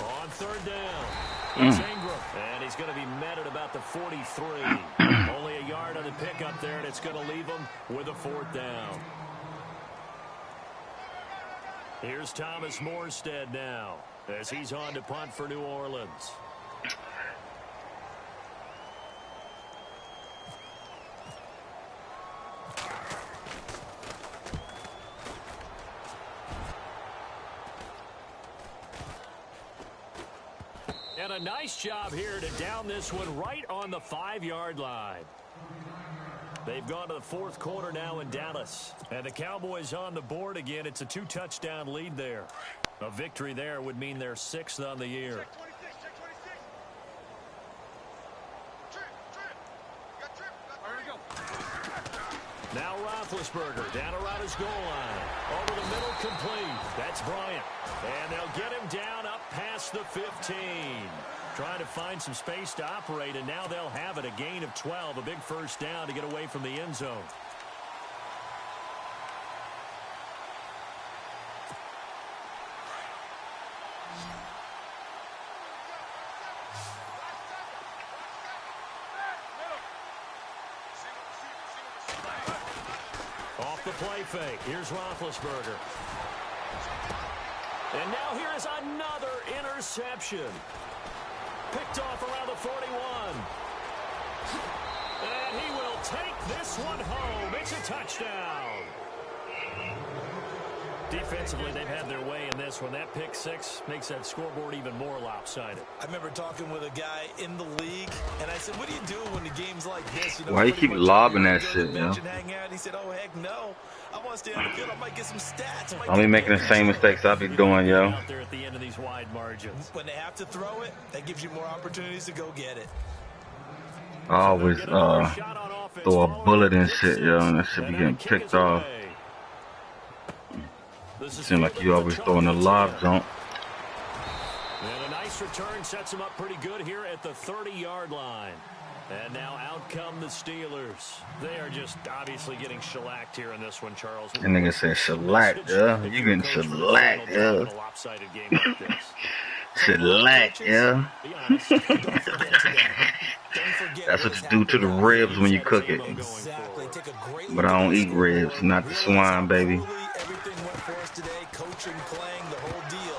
On 3rd down, it's Ingram, and he's going to be met at about the 43. Only a yard on the pickup there, and it's going to leave him with a 4th down. Here's Thomas Morstead now as he's on to punt for New Orleans. And a nice job here to down this one right on the 5-yard line. They've gone to the 4th quarter now in Dallas. And the Cowboys on the board again. It's a 2-touchdown lead there. A victory there would mean they're 6th on the year. Now Roethlisberger down around his goal line. Over the middle, complete. That's Bryant. And they'll get him down up past the 15. Trying to find some space to operate, and now they'll have it. A gain of 12, a big first down to get away from the end zone. Off the play fake. Here's Roethlisberger. And now here is another interception. Picked off around the 41. And he will take this one home. It's a touchdown. Defensively, they've had their way in this one. That pick six makes that scoreboard even more lopsided. I remember talking with a guy in the league, and I said, what do you do when the game's like this? You know, Why you keep lobbing that shit, yo? He said, oh, heck no. I want to stay on the field. I might get some stats. I'll be making the same mistakes I be doing, yo. Out there at the end of these wide margins. When they have to throw it, that gives you more opportunities to go get it. I always throw a bullet and shit, yo, and that shit be getting picked off. Seems like you always throwing a lob jump. And a nice return sets him up pretty good here at the 30-yard line. And now out come the Steelers. They are just obviously getting shellacked here in this one, Charles. That nigga said shellacked, yeah. You getting shellacked, yeah. Shellacked, yeah. That's what you do to the ribs when you cook it. But I don't eat ribs, not the swine, baby. Everything went for us today, coaching, playing, the whole deal.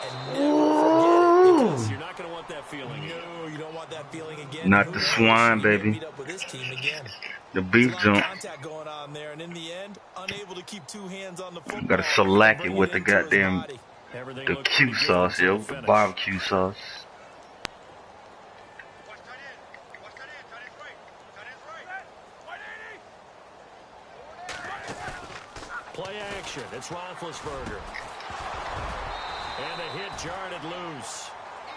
And never forget it, because you're not going to want that feeling. No, you don't want that feeling again. Not the swine, baby. Meet up with this team again. The beef jump. Contact going on there, and in the end, unable to keep two hands on the football. Gotta shellac it with the goddamn the Q sauce, yo, the barbecue sauce. Play action. It's Roethlisberger. And the hit jarred it loose.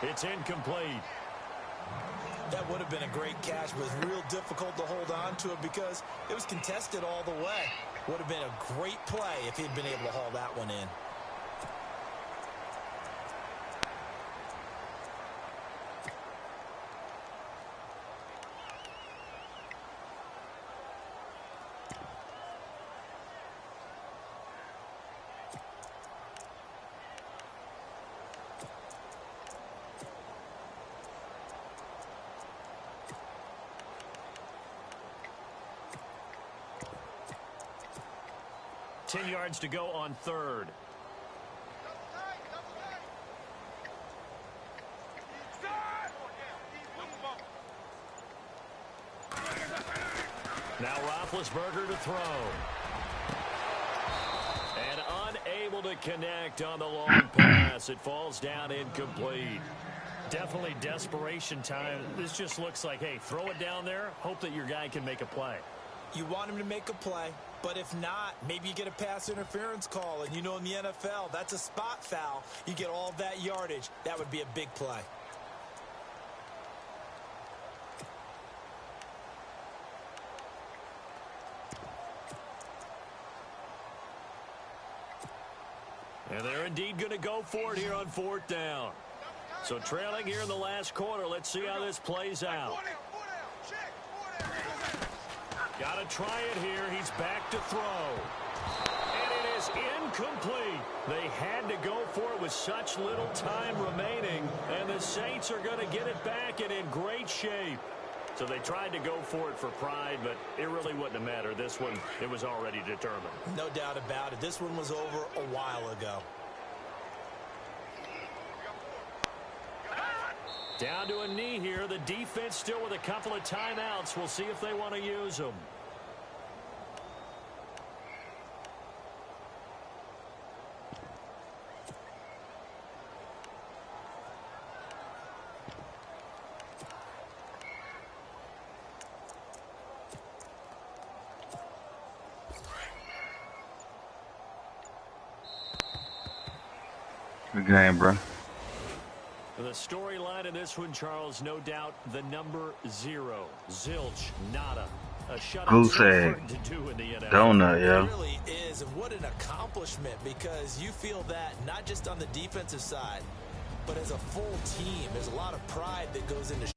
It's incomplete. That would have been a great catch, but it was real difficult to hold on to it because it was contested all the way. Would have been a great play if he'd been able to haul that one in. Yards to go on third. Now Roethlisberger to throw. And unable to connect on the long pass. It falls down incomplete. Definitely desperation time. This just looks like, hey, throw it down there. Hope that your guy can make a play. You want him to make a play, but if not, maybe you get a pass interference call. And you know in the NFL, that's a spot foul. You get all that yardage. That would be a big play. And they're indeed going to go for it here on fourth down. So trailing here in the last quarter. Let's see how this plays out. Got to try it here. He's back to throw. And it is incomplete. They had to go for it with such little time remaining. And the Saints are going to get it back and in great shape. So they tried to go for it for pride, but it really wouldn't have mattered. This one, it was already determined. No doubt about it. This one was over a while ago. Down to a knee here. The defense still with a couple of timeouts. We'll see if they want to use them. Good game, bro. The storyline in this one, Charles, no doubt the number 0. Zilch, nada. A shutout Goose egg. to do in the NFL. Donut, yeah. It really is, and what an accomplishment, because you feel that not just on the defensive side, but as a full team. There's a lot of pride that goes into